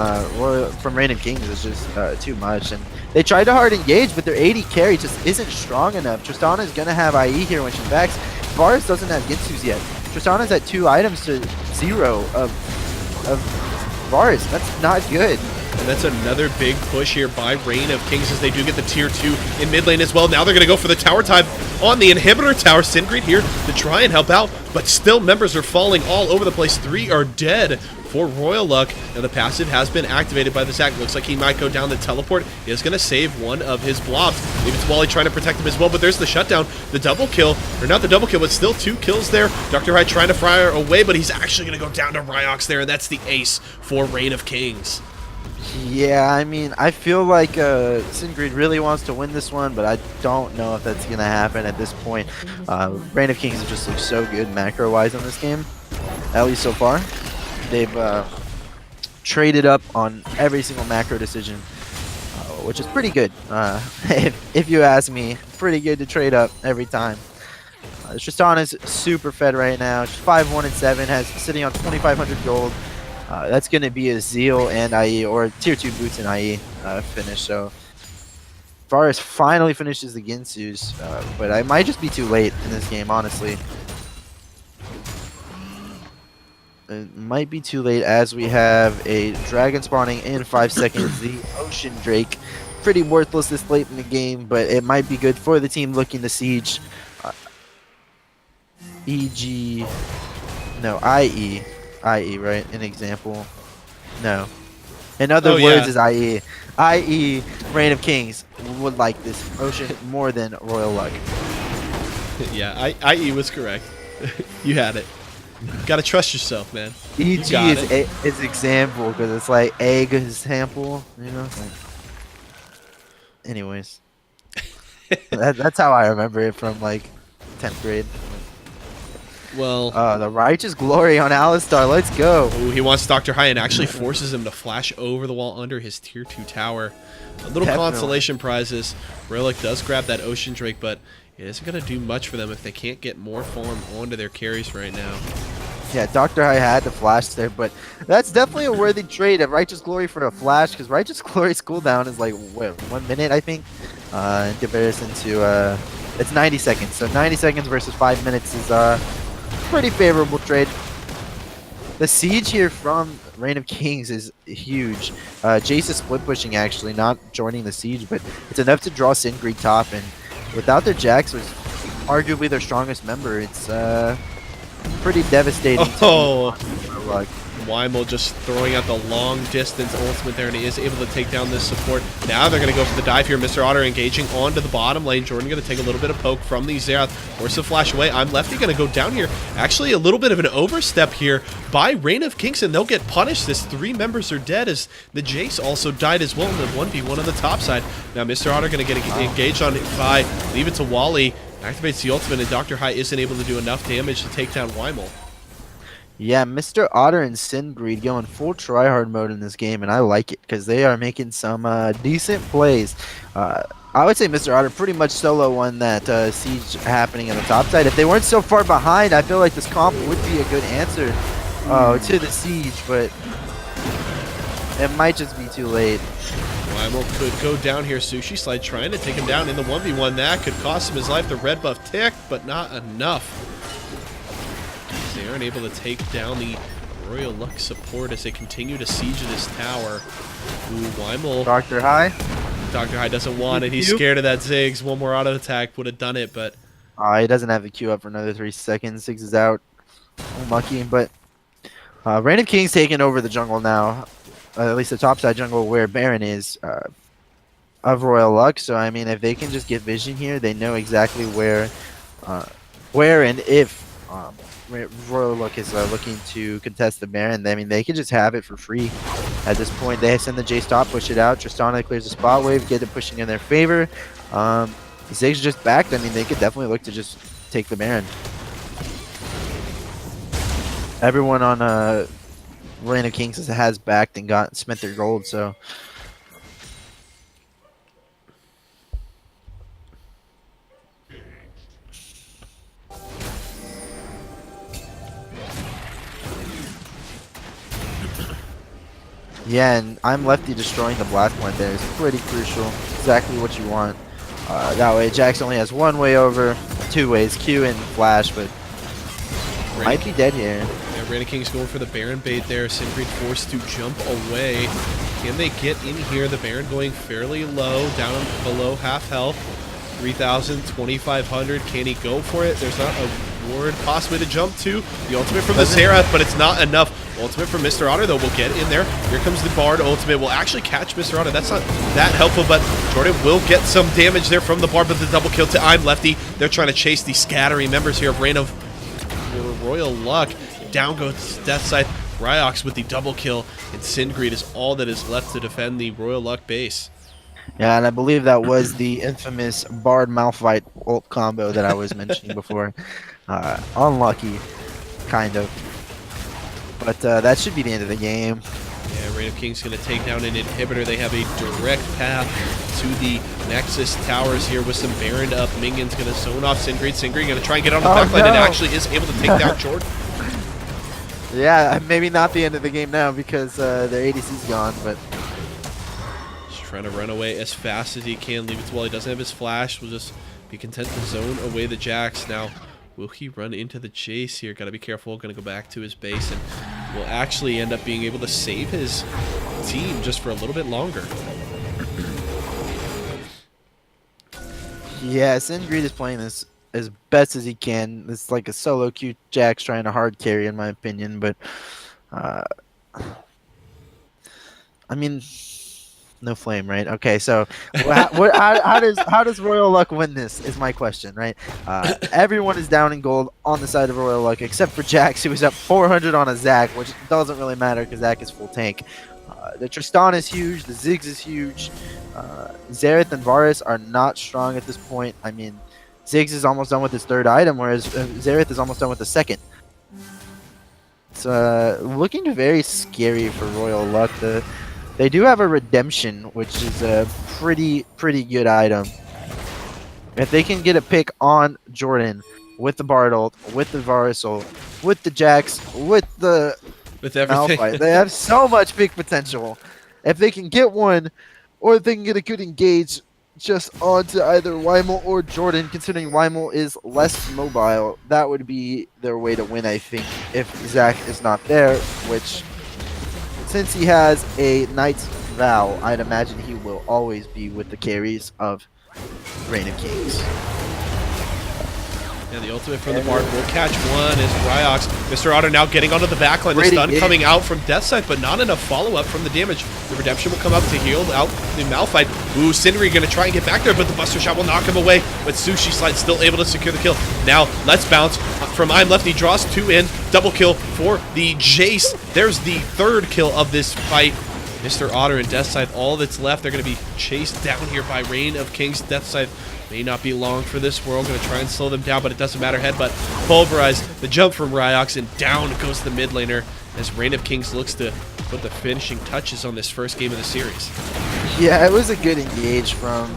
Reign of Kings is just too much, and they tried to hard engage, but their 80 carry just isn't strong enough. Tristana is gonna have IE here when she backs. Varus doesn't have Ginsu's yet. Tristana's at 2 items to 0 of Varus. That's not good. And that's another big push here by Reign of Kings as they do get the tier 2 in mid lane as well. Now they're going to go for the tower dive on the inhibitor tower. Singrid here to try and help out, but still members are falling all over the place. 3 are dead for Royal Luck. Now the passive has been activated by the Zac. Looks like he might go down the teleport. He is going to save one of his blobs. Maybe it's Wally trying to protect him as well, but there's the shutdown. The double kill, or not the double kill, but still 2 kills there. Dr. High trying to fire away, but he's actually going to go down to Ryox there, and that's the ace for Reign of Kings. Yeah, I mean, I feel like Singrid really wants to win this one, but I don't know if that's going to happen at this point. Reign of Kings just looks so good macro-wise on this game, at least so far. They've traded up on every single macro decision, which is pretty good. If you ask me, pretty good to trade up every time. Tristan is super fed right now. She's 5-1-7, has sitting on 2,500 gold. That's going to be a Zeal and IE, or tier 2 boots and IE finish. So Varus finally finishes the Ginsu's, but I might just be too late in this game, honestly. It might be too late as we have a dragon spawning in 5 seconds. The Ocean Drake, pretty worthless this late in the game, but it might be good for the team looking to siege. IE, right? An example. No. In other words, is IE. IE, Reign of Kings would like this Ocean more than Royal Luck. Yeah, IE was correct. You had it. Gotta trust yourself, man. EG is example because it's like egg example, you know. Like, anyways, that's how I remember it from like 10th grade. Well, the Righteous Glory on Alistar. Let's go. Ooh, he wants Dr. High and actually forces him to flash over the wall under his tier 2 tower. A little consolation prizes. Relic does grab that Ocean Drake, but it isn't going to do much for them if they can't get more farm onto their carries right now. Yeah, Dr. High had the flash there, but that's definitely a worthy trade of Righteous Glory for a flash, because Righteous Glory's cooldown is like, what, 1 minute, I think, in comparison to, it's 90 seconds. So 90 seconds versus 5 minutes is pretty favorable trade. The siege here from Reign of Kings is huge. Jace is split pushing, actually, not joining the siege, but it's enough to draw Singrid top, and without their Jax, was arguably their strongest member, it's pretty devastating. Weimel just throwing out the long distance ultimate there, and he is able to take down this support. Now they're going to go for the dive here. Mr. Otter engaging onto the bottom lane. Jordan going to take a little bit of poke from the Xerath. Force a flash away. I'm Lefty going to go down here. Actually, a little bit of an overstep here by Reign of Kings, and they'll get punished. This 3 members are dead as the Jace also died as well in the 1v1 on the top side. Now Mr. Otter going to get engaged on it by leave it to Wally. Activates the ultimate, and Dr. High isn't able to do enough damage to take down Weimel. Yeah, Mr. Otter and Singrid going full tryhard mode in this game, and I like it because they are making some decent plays. I would say Mr. Otter pretty much solo won that siege happening on the top side. If they weren't so far behind, I feel like this comp would be a good answer to the siege, but it might just be too late. Weimel could go down here. Sushi Slide trying to take him down in the 1v1. That could cost him his life. The red buff ticked, but not enough. They aren't able to take down the Royal Luck support as they continue to siege this tower. Ooh, Weimel. Dr. High? Dr. High doesn't want it. He's scared of that Ziggs. One more auto attack would have done it, but... he doesn't have the Q up for another 3 seconds. Ziggs is out. Unlucky, but... Reign of Kings taking over the jungle now. At least the topside jungle where Baron is of Royal Luck. So, I mean, if they can just get vision here, they know exactly where and if... Royal Luck is looking to contest the Baron. I mean, they could just have it for free at this point. They send the Jace top, push it out. Tristana clears the spot wave, get it pushing in their favor. Ziggs just backed. I mean, they could definitely look to just take the Baron. Everyone on Reign of Kings has backed and spent their gold, so... Yeah, and I'm Lefty destroying the blast point there. It's pretty crucial. Exactly what you want. That way, Jax only has 1 way over, 2 ways, Q and flash, but might be dead here. Yeah, Reign of Kings going for the Baron bait there. Singrid forced to jump away. Can they get in here? The Baron going fairly low, down below half health. 3,000, 2,500. Can he go for it? There's not a ward possibly to jump to. The ultimate from the Xerath, but it's not enough. Ultimate from Mr. Otter, though, will get in there. Here comes the Bard. Ultimate will actually catch Mr. Otter. That's not that helpful, but Jordan will get some damage there from the Bard, but the double kill to I'm Lefty. They're trying to chase the scattering members here of Reign of Royal Luck. Down goes Deathscythe. Ryox with the double kill, and Sindgreed is all that is left to defend the Royal Luck base. Yeah, and I believe that was the infamous Bard Malphite ult combo that I was mentioning before. Unlucky, kind of. But that should be the end of the game. Yeah, Reign of King's going to take down an inhibitor. They have a direct path to the Nexus towers here with some Baron up. Minion's going to zone off Sindgreed. Sindgreed going to try and get on the backline and actually is able to take down Jordan. Yeah, maybe not the end of the game now because their ADC's gone, but... Just trying to run away as fast as he can. Leave it to while he doesn't have his flash. Will just be content to zone away the Jax. Now, will he run into the chase here? Got to be careful. Going to go back to his base and will actually end up being able to save his team just for a little bit longer. Yeah, Sindgreed is playing this as best as he can. It's like a solo Q Jax trying to hard carry, in my opinion. But, I mean, no flame, right? Okay, so how does Royal Luck win this? Is my question, right? Everyone is down in gold on the side of Royal Luck except for Jax, who is up 400 on a Zac, which doesn't really matter because Zac is full tank. The Tristan is huge. The Ziggs is huge. Xerath and Varus are not strong at this point. I mean, Ziggs is almost done with his third item, whereas Xerath is almost done with the second. It's looking very scary for Royal Luck. They do have a Redemption, which is a pretty good item. If they can get a pick on Jordan with the Bard ult, with the Varus ult, with the Jax, with everything, Malphite, they have so much big potential. If they can get one, or if they can get a good engage just onto either Weimel or Jordan, considering Weimel is less mobile, that would be their way to win, I think, if Zac is not there, which, since he has a Knight's Vow, I'd imagine he will always be with the carries of Reign of Kings. And the ultimate from the Bard will catch one as Ryox. Mr. Otter now getting onto the backline. The stun coming out from Deathscythe, but not enough follow-up from the damage. The Redemption will come up to heal out the Malphite. Ooh, Sindri going to try and get back there, but the Buster Shot will knock him away. But Sushi Slide still able to secure the kill. Now, let's bounce from I'm Lefty. Draws two in. Double kill for the Jace. There's the third kill of this fight. Mr. Otter and Deathscythe, all that's left. They're going to be chased down here by Reign of Kings. Deathscythe may not be long for this world. Going to try and slow them down, but it doesn't matter. Headbutt, pulverize, the jump from Ryox, and down goes the mid laner as Reign of Kings looks to put the finishing touches on this first game of the series. Yeah, it was a good engage from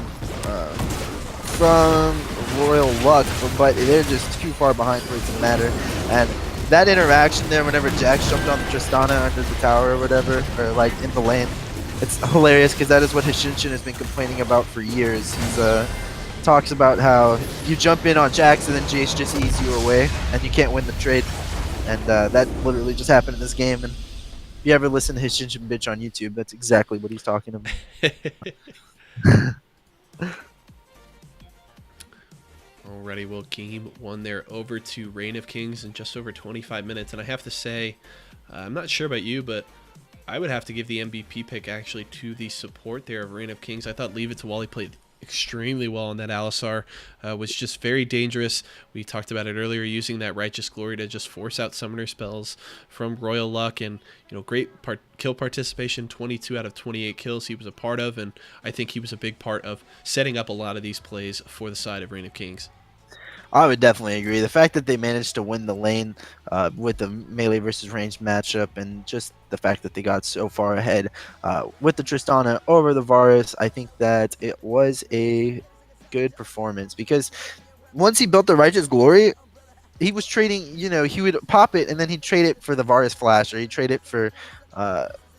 Royal Luck, but they're just too far behind for it to matter. And that interaction there, whenever Jax jumped on the Tristana under the tower or whatever, or like in the lane, it's hilarious because that is what Hishinshin has been complaining about for years. He's talks about how you jump in on Jax and then Jace just eats you away and you can't win the trade. And that literally just happened in this game. And if you ever listen to Hishinshin bitch on YouTube, that's exactly what he's talking about. Alrighty, well, game one there over to Reign of Kings in just over 25 minutes. And I have to say, I'm not sure about you, but I would have to give the MVP pick actually to the support there of Reign of Kings. I thought Leave It to Wally played extremely well on that Alisar. Was just very dangerous. We talked about it earlier, using that Righteous Glory to just force out summoner spells from Royal Luck, and great kill participation. 22 out of 28 kills he was a part of, and I think he was a big part of setting up a lot of these plays for the side of Reign of Kings. I would definitely agree. The fact that they managed to win the lane with the melee versus ranged matchup, and just the fact that they got so far ahead with the Tristana over the Varus, I think that it was a good performance, because once he built the Righteous Glory, he was trading, he would pop it and then he'd trade it for the Varus Flash, or he'd trade it for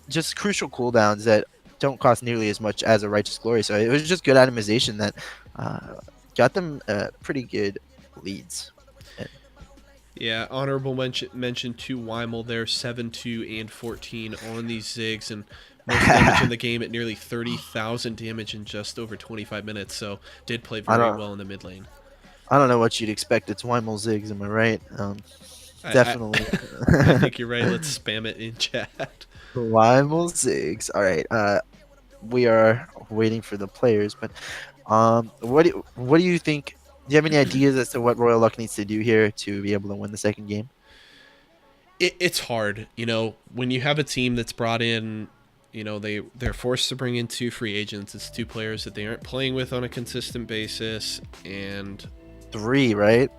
just crucial cooldowns that don't cost nearly as much as a Righteous Glory. So it was just good itemization that got them pretty good leads. Yeah, honorable mention to Weimel there, 7-2 and 14 on these Ziggs, and most damage in the game at nearly 30,000 damage in just over 25 minutes. So did play I very don't well in the mid lane. I don't know what you'd expect. It's Weimel Ziggs, am I right? I, Definitely. I think you're right. Let's spam it in chat. Weimel Ziggs. All right. We are waiting for the players, but what do you think? Do you have any ideas as to what Royal Luck needs to do here to be able to win the second game? It's hard, when you have a team that's brought in, they're forced to bring in 2 free agents. It's 2 players that they aren't playing with on a consistent basis, and 3, right?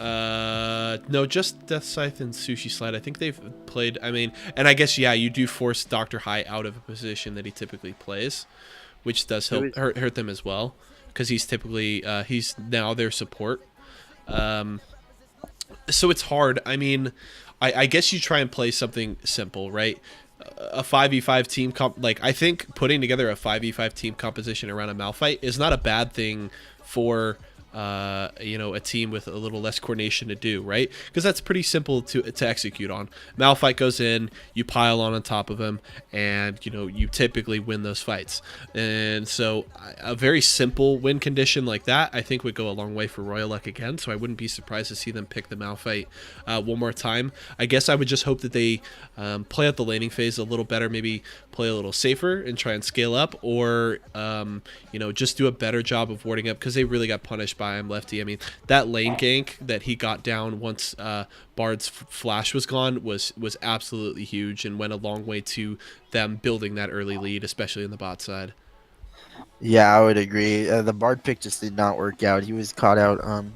no, just Death Scythe and Sushi Slide. I think they've played. I mean, and I guess you do force Dr. High out of a position that he typically plays, which does hurt them as well, because he's typically he's now their support. So it's hard. I mean, I guess you try and play something simple, right? A 5v5 team I think putting together a 5v5 team composition around a Malphite is not a bad thing for a team with a little less coordination to do, right? Because that's pretty simple to execute on. Malphite goes in, you pile on top of him, and you typically win those fights. And so a very simple win condition like that, I think, would go a long way for Royal Luck again. So I wouldn't be surprised to see them pick the Malphite one more time. I guess I would just hope that they play out the laning phase a little better, maybe play a little safer and try and scale up, or just do a better job of warding up, because they really got punished by him, Lefty. I mean, that lane gank that he got down once Bard's flash was gone was absolutely huge, and went a long way to them building that early lead, especially in the bot side. Yeah, I would agree. The Bard pick just did not work out. He was caught out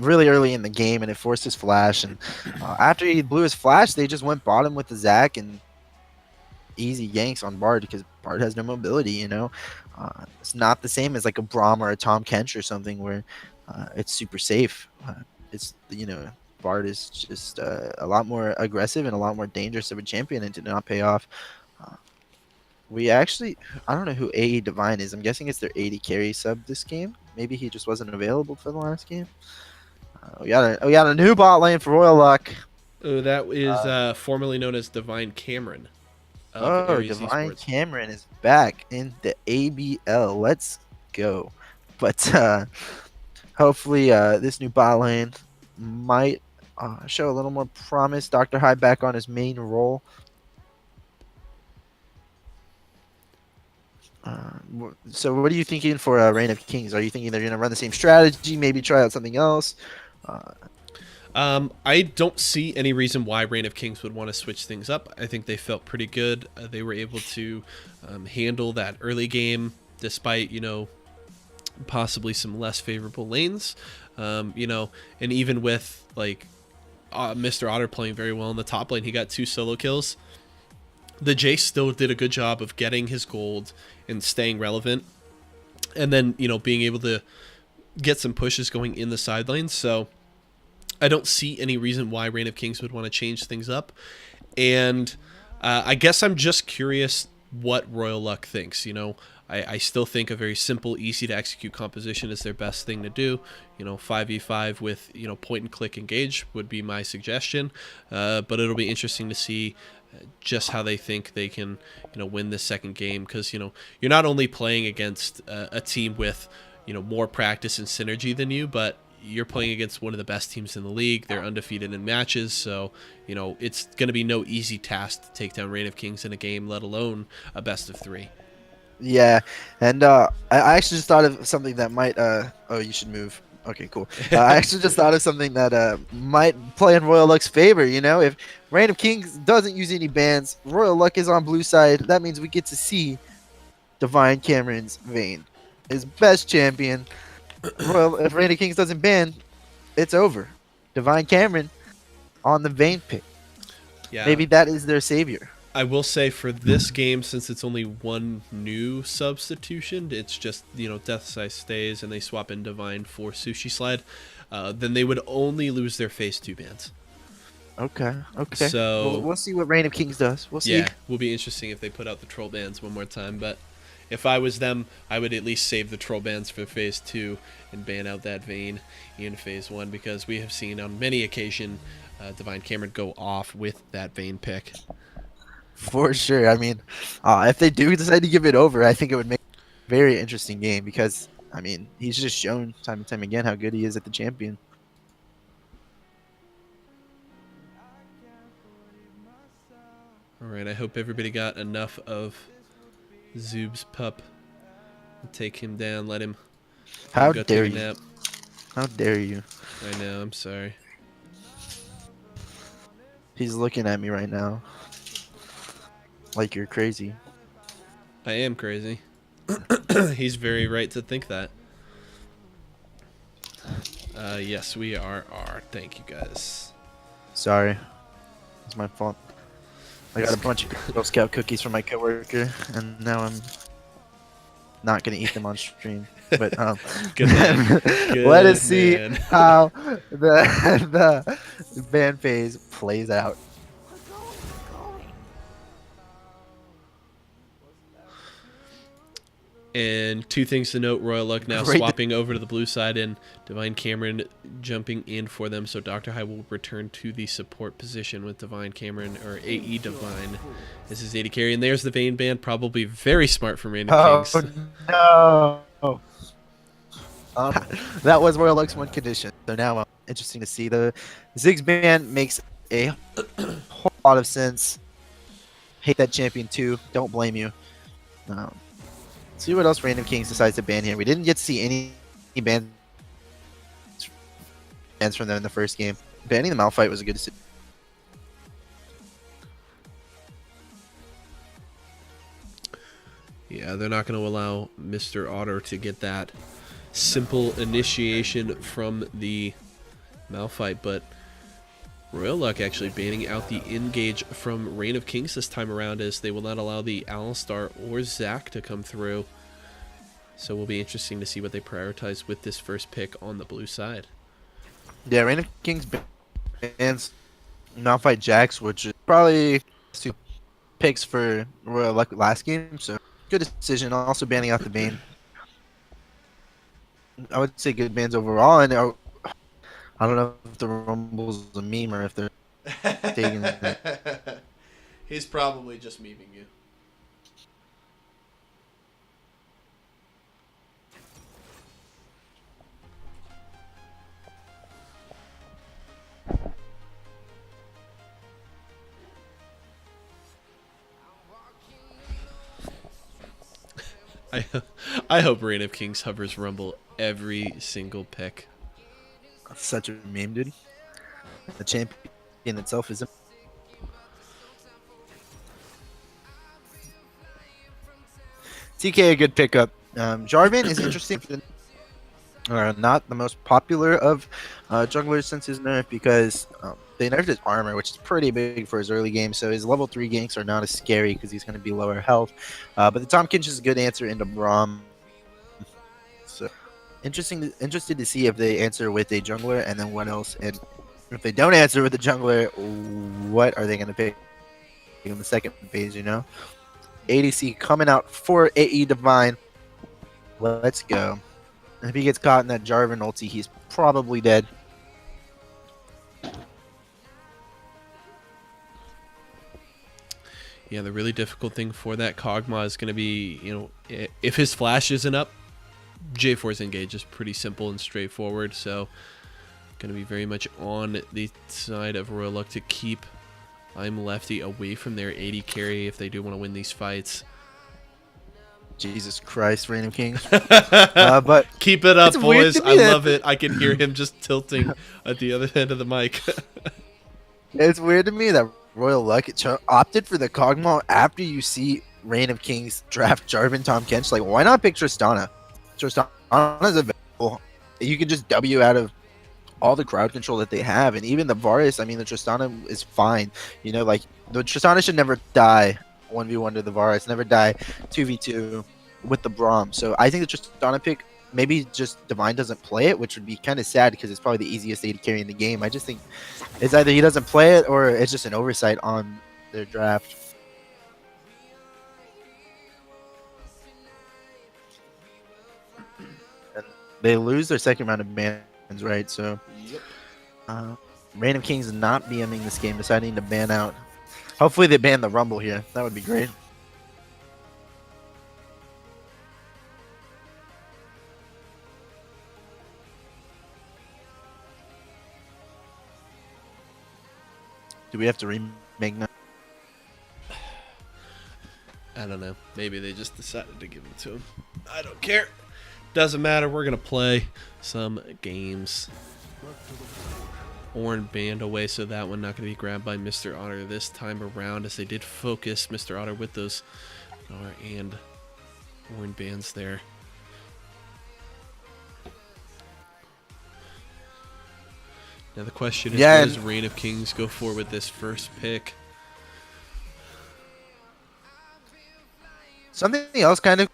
really early in the game, and it forced his flash. And after he blew his flash, they just went bottom with the Zac and easy yanks on Bard, because Bard has no mobility. It's not the same as like a Braum or a Tom Kench or something where it's super safe. It's Bard is just a lot more aggressive and a lot more dangerous of a champion, and did not pay off. I don't know who AE Divine is. I'm guessing it's their 80 carry sub this game. Maybe he just wasn't available for the last game. We got a new bot lane for Royal Luck. Oh, that is formerly known as Divine Cameron. Divine Cameron is back in the ABL. Let's go. But hopefully this new bot lane might show a little more promise. Dr. High back on his main role. So what are you thinking for Reign of Kings? Are you thinking they're going to run the same strategy, maybe try out something else? I don't see any reason why Reign of Kings would want to switch things up. I think they felt pretty good. They were able to handle that early game despite, possibly some less favorable lanes. And even with Mr. Otter playing very well in the top lane, he got 2 solo kills. The Jace still did a good job of getting his gold and staying relevant, and then being able to get some pushes going in the side lanes. So I don't see any reason why Reign of Kings would want to change things up. And I guess I'm just curious what Royal Luck thinks. I still think a very simple, easy to execute composition is their best thing to do. 5v5 with point and click engage would be my suggestion. But it'll be interesting to see just how they think they can win this second game, because you're not only playing against a team with more practice and synergy than you, but you're playing against one of the best teams in the league. They're undefeated in matches, so it's going to be no easy task to take down Reign of Kings in a game, let alone a best of 3. Yeah, and I actually just thought of something that might oh, you should move. Okay, cool. I actually just thought of something that might play in Royal Luck's favor. If Reign of Kings doesn't use any bans, Royal Luck is on blue side. That means we get to see Divine Cameron's Vayne, his best champion. If Reign of Kings doesn't ban, it's over. Divine Cameron on the Vayne pick. Yeah. Maybe that is their savior. I will say for this game, since it's only one new substitution, it's just, Death Size stays and they swap in Divine for Sushi Slide, then they would only lose their phase 2 bans. Okay. So we'll see what Reign of Kings does. We'll see. Yeah, will be interesting if they put out the troll bans one more time, but if I was them, I would at least save the troll bans for phase 2 and ban out that Vayne in phase 1, because we have seen on many occasions Divine Cameron go off with that Vayne pick. For sure. I mean, if they do decide to give it over, I think it would make a very interesting game because, I mean, he's just shown time and time again how good he is at the champion. All right, I hope everybody got enough of Zoob's pup. Take him down, let him How go dare take a you? nap. How dare you? I know, I'm sorry. He's looking at me right now like you're crazy. I am crazy. He's very right to think that. Yes, we are. Thank you, guys. Sorry. It's my fault. I got a bunch of Girl Scout cookies from my coworker, and now I'm not gonna eat them on stream. But Good man. Good let us see man. how the ban phase plays out. And two things to note, Royal Luck now Great. swapping over to the blue side and Divine Cameron jumping in for them. So Dr. High will return to the support position with Divine Cameron, or AE Divine. This is AD carry. And there's the Vayne band. Probably very smart from Random Kings. No. That was Royal Luck's one condition. So now interesting to see. The Ziggs ban makes a whole lot of sense. Hate that champion too. Don't blame you. See what else Random Kings decides to ban here. We didn't get to see any bans from them in the first game. Banning the Malphite was a good decision. Yeah, they're not going to allow Mr. Otter to get that simple initiation from the Malphite, but Royal Luck actually banning out the engage from Reign of Kings this time around, as they will not allow the Alistar or Zac to come through. So it will be interesting to see what they prioritize with this first pick on the blue side. Yeah, Random Kings bans Malphite Jax, which is probably two picks for Royal Luck last game. So good decision. Also banning out the Bane. I would say good bans overall, and I don't know if the Rumble's a meme or if they're taking it. He's probably just memeing you. I hope Reign of Kings hovers Rumble every single pick. That's such a meme, dude. The champion itself is. TK a good pickup. Jarvan is interesting. Not the most popular of junglers since his nerf because they nerfed his armor, which is pretty big for his early game. So his level 3 ganks are not as scary because he's going to be lower health. But the Tahm Kench is a good answer into Braum. So interested to see if they answer with a jungler and then what else. And if they don't answer with a jungler, what are they going to pick in the second phase, you know? ADC coming out for AE Divine. Let's go. If he gets caught in that Jarvan ulti, he's probably dead. Yeah, the really difficult thing for that Kog'Maw is going to be, you know, if his flash isn't up, J4's engage is pretty simple and straightforward. So, going to be very much on the side of Royal Luck to keep I'm Lefty away from their AD carry if they do want to win these fights. Jesus Christ, Random Kings. But keep it up, boys. I that... love it. I can hear him just tilting at the other end of the mic. It's weird to me that Royal Luck opted for the Kog'Maw after you see Reign of Kings draft Jarvan Tahm Kench. Like, why not pick Tristana? Tristana's available. You can just W out of all the crowd control that they have, and even the Varus. I mean, the Tristana is fine. You know, like the Tristana should never die 1v1 to the Varus, never die 2v2 with the Braum. So I think the Tristana pick, maybe just Divine doesn't play it, which would be kind of sad because it's probably the easiest AD carry in the game. I just think it's either he doesn't play it or it's just an oversight on their draft. And they lose their second round of bans, right? So Random Kings not BMing this game, deciding to ban out Hopefully they ban the Rumble here. That would be great. Do we have to remake now? I don't know. Maybe they just decided to give it to him. I don't care. Doesn't matter. We're going to play some games. Orin banned away, so that one not going to be grabbed by Mr. Otter this time around, as they did focus Mr. Otter with those R and Orin bans there. Now the question is, where does Reign of Kings go for with this first pick? Something else kind of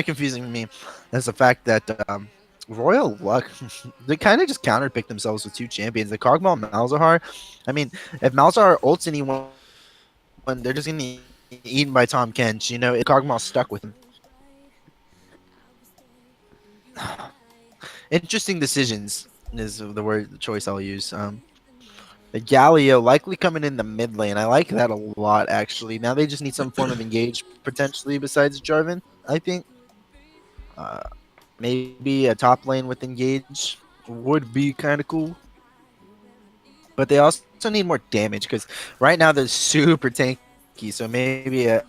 confusing me is the fact that Royal Luck, they kind of just counterpicked themselves with two champions, the Kog'Maw and Malzahar. I mean, if Malzahar ults anyone, they're just going to get eaten by Tom Kench. You know, Kog'Maw's stuck with him. Interesting decisions is the choice I'll use. The Galio likely coming in the mid lane. I like that a lot, actually. Now they just need some form of engage, potentially, besides Jarvan, I think. Maybe a top lane with engage would be kind of cool. But they also need more damage, because right now they're super tanky. So maybe a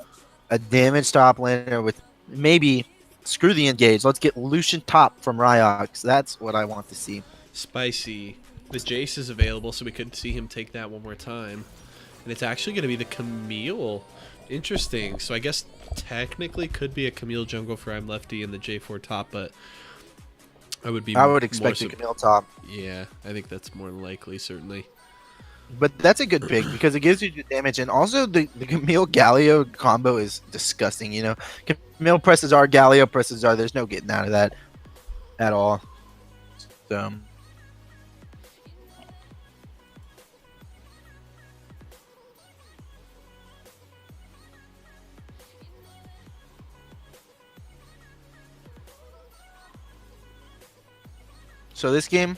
damage top laner with maybe screw the engage. Let's get Lucian top from Ryox. That's what I want to see. Spicy. The Jace is available, so we could see him take that one more time. And it's actually going to be the Camille. Interesting. So I guess technically could be a Camille jungle for I'm Lefty and the J4 top, but I would expect a Camille top. Yeah, I think that's more likely, certainly. But that's a good pick because it gives you the damage, and also the Camille Galio combo is disgusting. You know, Camille presses R, Galio presses R. There's no getting out of that at all. So this game,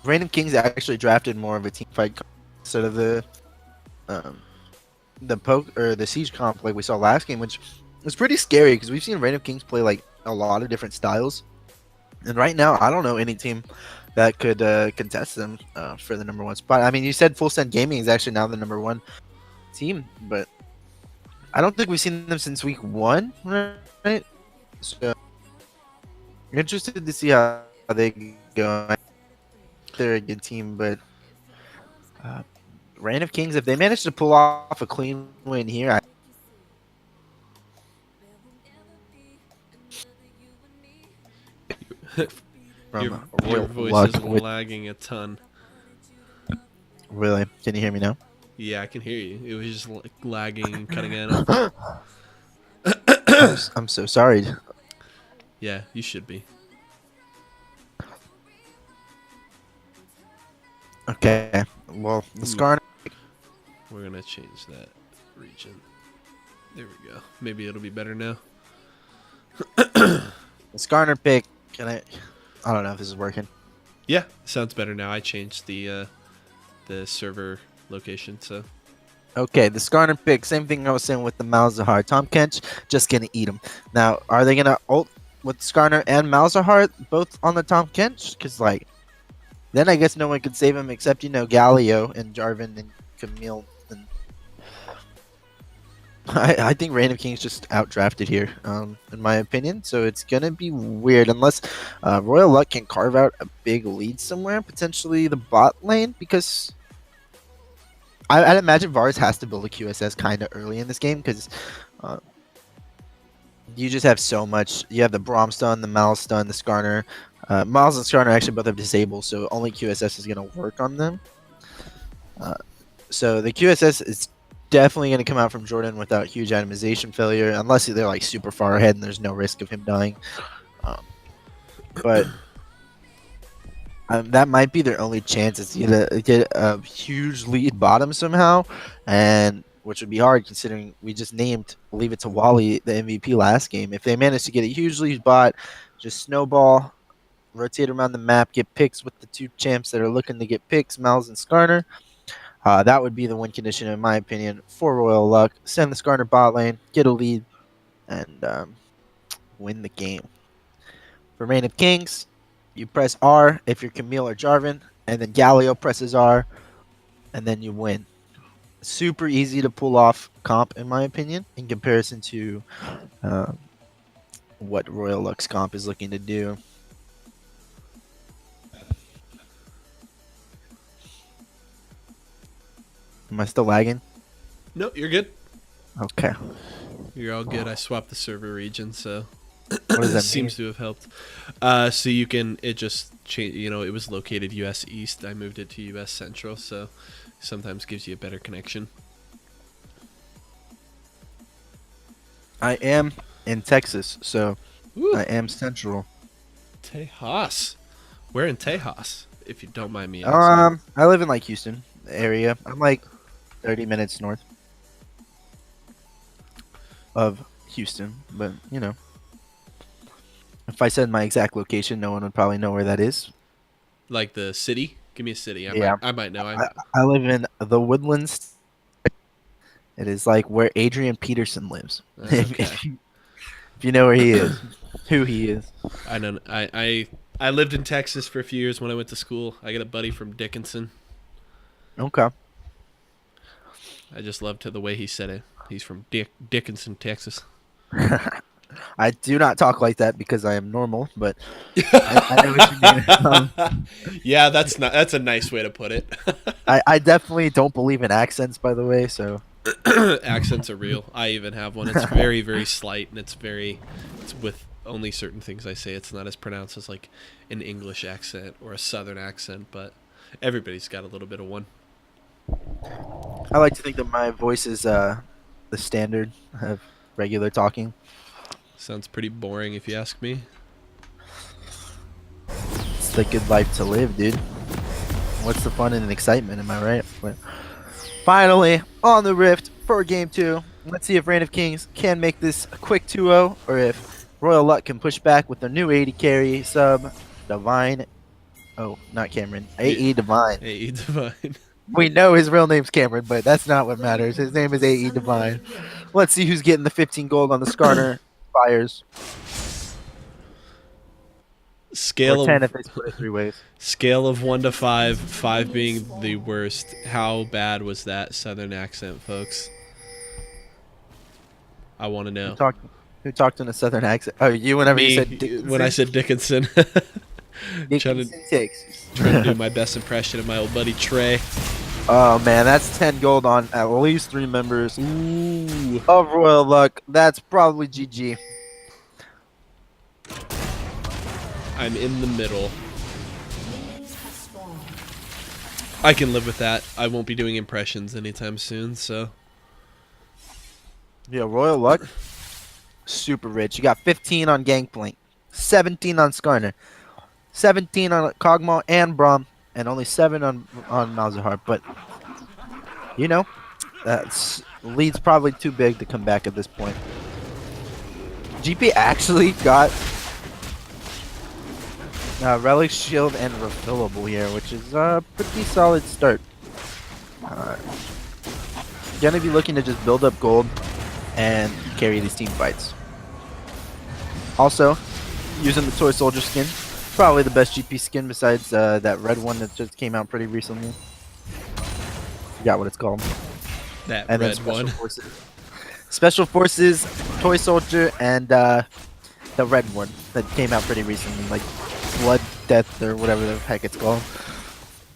Random Kings actually drafted more of a team fight instead of the poke or the siege comp like we saw last game, which was pretty scary because we've seen Random Kings play like a lot of different styles, and right now I don't know any team that could contest them for the #1 spot. I mean, you said Full Send Gaming is actually now the #1 team, but I don't think we've seen them since week 1, right? So interested to see how they go. They're a good team, but Reign of Kings, if they manage to pull off a clean win here, Your voice is lagging a ton. Really? Can you hear me now? Yeah, I can hear you. It was just like lagging and cutting out. I'm so sorry. Yeah, you should be. Okay. Well, the Skarner. We're gonna change that region. There we go. Maybe it'll be better now. The Skarner pick. I don't know if this is working. Yeah, sounds better now. I changed the server location, so. Okay, the Skarner pick. Same thing I was saying with the Malzahar. Tom Kench just gonna eat him. Now, are they gonna ult with Skarner and Malzahar both on the Tom Kench? Because like, then I guess no one could save him except Galio and Jarvan and Camille. And I think Random King's just outdrafted here, in my opinion. So it's gonna be weird unless Royal Luck can carve out a big lead somewhere, potentially the bot lane, because I'd imagine Varus has to build a QSS kind of early in this game because you just have so much. You have the Braum stun, the Mal stun, the Skarner. Miles and Skarner actually both have disable, so only QSS is going to work on them. So the QSS is definitely going to come out from Jordan without huge itemization failure, unless they're like super far ahead and there's no risk of him dying. But that might be their only chance is to get a huge lead bottom somehow, and which would be hard considering we just named Leave It to Wally the MVP last game. If they manage to get a huge lead bot, just snowball, rotate around the map, get picks with the two champs that are looking to get picks, Miles and Skarner. That would be the win condition, in my opinion, for Royal Luck. Send the Skarner bot lane, get a lead, and win the game. For Reign of Kings, you press R if you're Camille or Jarvan, and then Galio presses R, and then you win. Super easy to pull off comp, in my opinion, in comparison to what Royal Luck's comp is looking to do. Am I still lagging? No, you're good. Okay. You're all good. I swapped the server region, so What does that seems mean? to have helped. So you can, it just changed, you know, it was located US East. I moved it to US Central, so sometimes gives you a better connection. I am in Texas, so Woo. I am central. Tejas. Where in Tejas, if you don't mind me asking? I live in like Houston area. I'm like 30 minutes north of Houston, but you know, if I said my exact location, no one would probably know where that is. Like the city? Give me a city. Yeah. I might know. I live in the Woodlands. It is like where Adrian Peterson lives. Okay. If you know where he is, who he is. I don't. I lived in Texas for a few years when I went to school. I got a buddy from Dickinson. Okay. I just loved the way he said it. He's from Dickinson, Texas. I do not talk like that because I am normal, but I know what you mean. Yeah, that's a nice way to put it. I definitely don't believe in accents, by the way. So Accents are real. I even have one. It's very, very slight, and it's with only certain things I say. It's not as pronounced as like an English accent or a Southern accent, but everybody's got a little bit of one. I like to think that my voice is the standard of regular talking. Sounds pretty boring if you ask me. It's the good life to live, dude. What's the fun and excitement? Am I right? But finally, on the Rift for Game 2. Let's see if Reign of Kings can make this a quick 2-0, or if Royal Luck can push back with their new AD carry sub, Divine. Oh, not Cameron. AE Divine. AE Divine. We know his real name's Cameron, but that's not what matters. His name is AE Divine. Let's see who's getting the 15 gold on the Skarner Fires. Scale Or 10 of if they split it 3 ways. scale of 1 to 5, 5 being the worst. How bad was that Southern accent, folks? I want to know. Who talked in a Southern accent? Oh, you whenever you said Dickinson? When I said Dickinson. Dickinson, Texas. Trying to do my best impression of my old buddy Trey. Oh man, that's 10 gold on at least 3 members Ooh. of Royal Luck. That's probably GG. I'm in the middle. I can live with that. I won't be doing impressions anytime soon, so. Yeah, Royal Luck, super rich. You got 15 on Gangplank, 17 on Skarner, 17 on Kog'Maw and Braum, and only 7 on Malzahar. But, you know, that's lead's probably too big to come back at this point. GP actually got Relic Shield and Refillable here, which is a pretty solid start. Gonna be looking to just build up gold and carry these team fights. Also, using the Toy Soldier skin, probably the best GP skin besides that red one that just came out pretty recently. Forgot what it's called. That And then red Special one. Forces. Special Forces, Toy Soldier, and the red one that came out pretty recently, like Blood Death or whatever the heck it's called.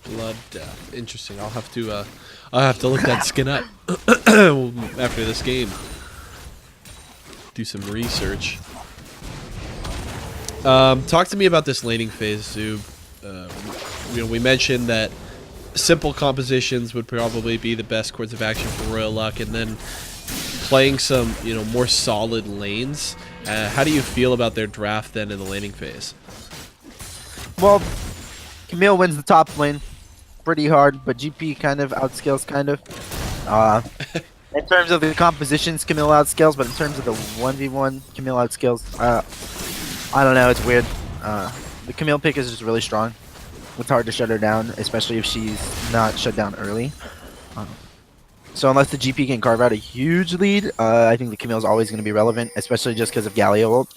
Blood Death. Interesting. I'll have to look that skin up after this game. Do some research. Talk to me about this laning phase, Zoob. We mentioned that simple compositions would probably be the best course of action for Royal Luck, and then playing some, more solid lanes. How do you feel about their draft then in the laning phase? Well, Camille wins the top lane pretty hard, but GP kind of outscales in terms of the compositions, Camille outscales, but in terms of the 1v1, Camille outscales. I don't know, it's weird. The Camille pick is just really strong. It's hard to shut her down, especially if she's not shut down early. So unless the GP can carve out a huge lead, I think the Camille is always going to be relevant, especially just because of Galio ult.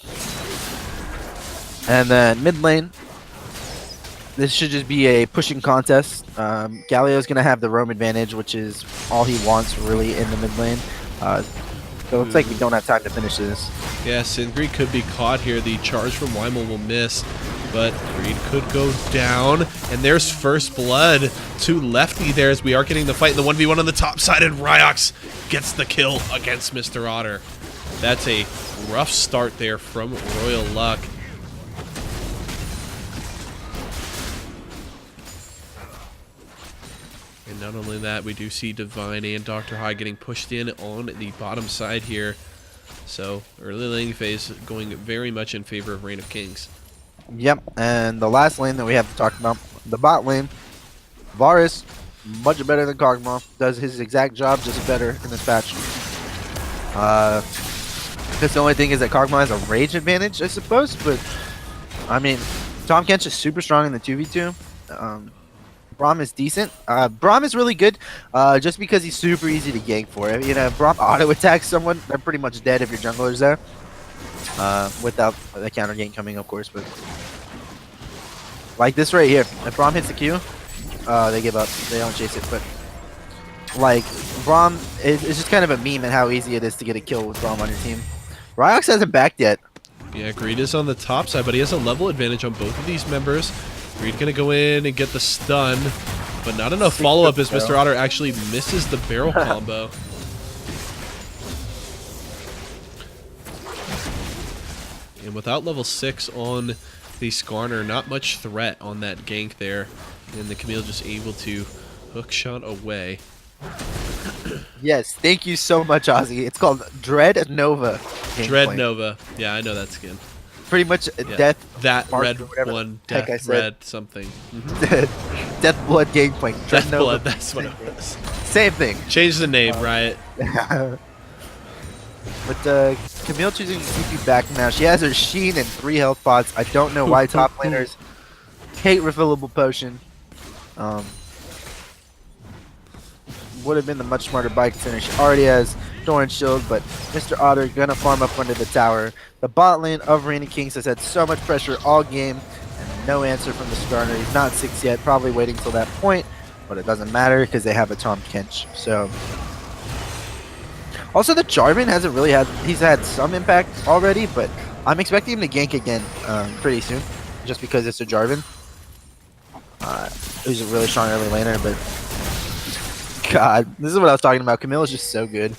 And then mid lane, this should just be a pushing contest. Galio is going to have the roam advantage, which is all he wants really in the mid lane. So it looks like we don't have time to finish this. Yeah, Singreed could be caught here. The charge from Weimel will miss, but Greed could go down. And there's first blood to Lefty there as we are getting the fight in the 1v1 on the top side, and Ryox gets the kill against Mr. Otter. That's a rough start there from Royal Luck. And not only that, we do see Divine and Dr. High getting pushed in on the bottom side here. So early laning phase going very much in favor of Reign of Kings. Yep, and the last lane that we have to talk about, the bot lane. Varus, much better than Kog'Maw, does his exact job, just better in this patch. Because the only thing is that Kog'Maw has a rage advantage, I suppose, but I mean, Tahm Kench is super strong in the 2v2. Braum is decent. Braum is really good just because he's super easy to gank for. You know, if Braum auto attacks someone, they're pretty much dead if your jungler's there. Without the counter gank coming, of course, but like this right here. If Braum hits the Q, they give up. They don't chase it, but like Braum is just kind of a meme and how easy it is to get a kill with Braum on your team. Ryox hasn't backed yet. Yeah, Greed is on the top side, but he has a level advantage on both of these members. Greed gonna go in and get the stun, but not enough follow-up as Mr. Otter actually misses the barrel combo. And without level 6 on the Skarner, not much threat on that gank there. And the Camille just able to hook shot away. Yes, thank you so much, Ozzy. It's called Dread Nova. Dread Nova. Yeah, I know that skin. Pretty much Yeah. death. That Mark red or whatever one, the heck I death said. red something. Mhm. Death Blood gameplay. Dread Death Nova. Blood, that's what it was. Same thing. Change the name, right? But Camille choosing to keep you back now. She has her Sheen and 3 health pots. I don't know why top laners hate refillable potion. Would have been the much smarter buy considering she already has Thorn Shield, but Mr. Otter gonna farm up under the tower. The bot lane of Reign of Kings has had so much pressure all game, and no answer from the Skarner. He's not 6 yet, probably waiting till that point, but it doesn't matter because they have a Tahm Kench. So, also the Jarvan hasn't really had, he's had some impact already, but I'm expecting him to gank again pretty soon, just because it's a Jarvan. He's a really strong early laner, but God, this is what I was talking about. Camille is just so good.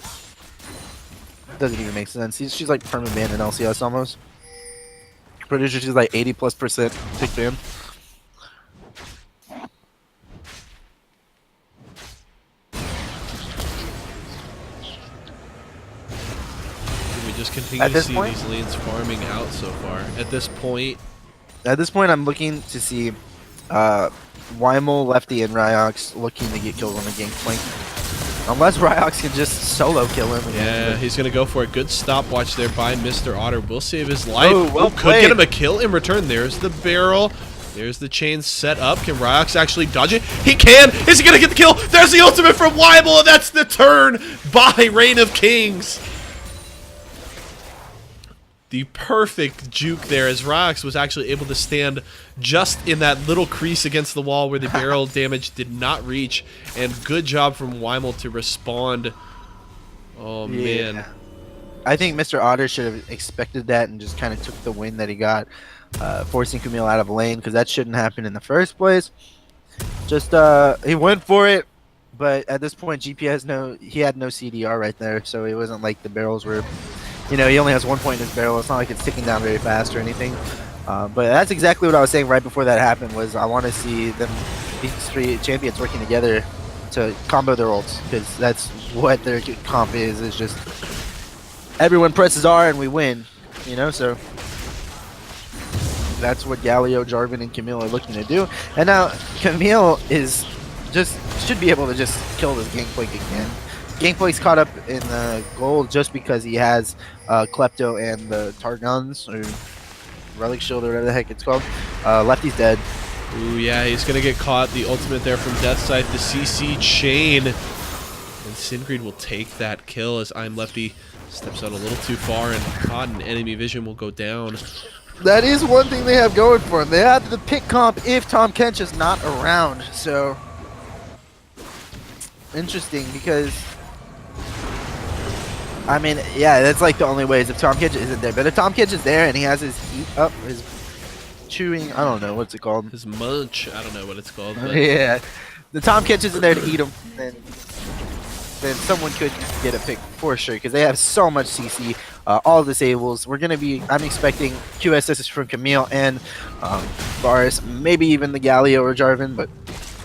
Doesn't even make sense. She's like permanent ban in LCS almost. Pretty sure she's like 80+% tick ban. We just continue At to this see point? these lanes farming out so far. At this point, I'm looking to see Weimel, Lefty, and Ryox looking to get kills on the gangplank. Unless Ryox can just solo kill him. yeah, he's going to go for a good stopwatch there by Mr. Otter. Will save his life. Oh, well could played. get him a kill in return. There's the barrel. There's the chain set up. Can Ryox actually dodge it? He can! Is he going to get the kill? There's the ultimate from Weimel, and that's the turn by Reign of Kings. The perfect juke there as Ryox was actually able to stand just in that little crease against the wall where the barrel damage did not reach. And good job from Weimel to respond. Oh, Yeah. man. I think Mr. Otter should have expected that and just kind of took the win that he got, forcing Camille out of lane, because that shouldn't happen in the first place. Just, he went for it, but at this point, GP has he had no CDR right there, so it wasn't like the barrels were, you know, he only has 1 point in his barrel. It's not like it's ticking down very fast or anything. But that's exactly what I was saying right before that happened, was I want to see these 3 champions working together to combo their ults, because that's what their comp is just everyone presses R and we win, you know, so that's what Galio, Jarvan, and Camille are looking to do. And now Camille should be able to just kill this Gangplank again. Gangplank's caught up in the gold just because he has Klepto and the Targuns, or Relic Shield, or whatever the heck it's called. Lefty's dead. Ooh, yeah, he's going to get caught. The ultimate there from Deathsight, the CC chain. Singreed will take that kill as I'm Lefty steps out a little too far and caught, and enemy vision will go down. That is one thing they have going for them. They have the pick comp if Tom Kench is not around. So interesting because I mean, yeah, that's like the only way is if Tom Kench isn't there. But if Tom Kench is there and he has his eat up, his chewing, I don't know what's it called. His munch, I don't know what it's called. But Yeah, the Tom Kench isn't there to eat him, then someone could get a pick for sure because they have so much CC, all disables. I'm expecting QSSs from Camille and Varus, maybe even the Galio or Jarvan, but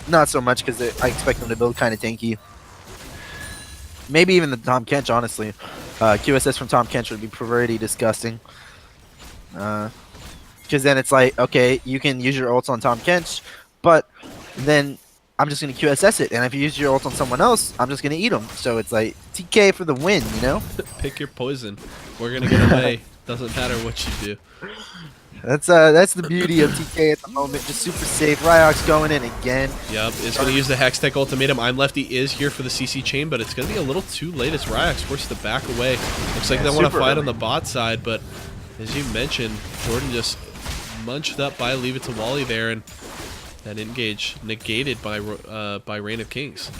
not so much because I expect them to build kind of tanky. Maybe even the Tom Kench, honestly. QSS from Tom Kench would be pretty disgusting. Because then it's like, okay, you can use your ults on Tom Kench, but then I'm just going to QSS it. And if you use your ult on someone else, I'm just going to eat them. So it's like TK for the win, you know? Pick your poison. We're going to get away. Doesn't matter what you do. That's the beauty of TK at the moment. Just super safe. Ryok's going in again. Yep, is going to use the Hextech ultimatum. I'm Lefty is here for the CC chain, but it's going to be a little too late as Ryok's forced to back away. Looks like they want to fight on the bot side, but as you mentioned, Jordan just munched up by Leave It to Wally there, and that engage negated by Reign of Kings.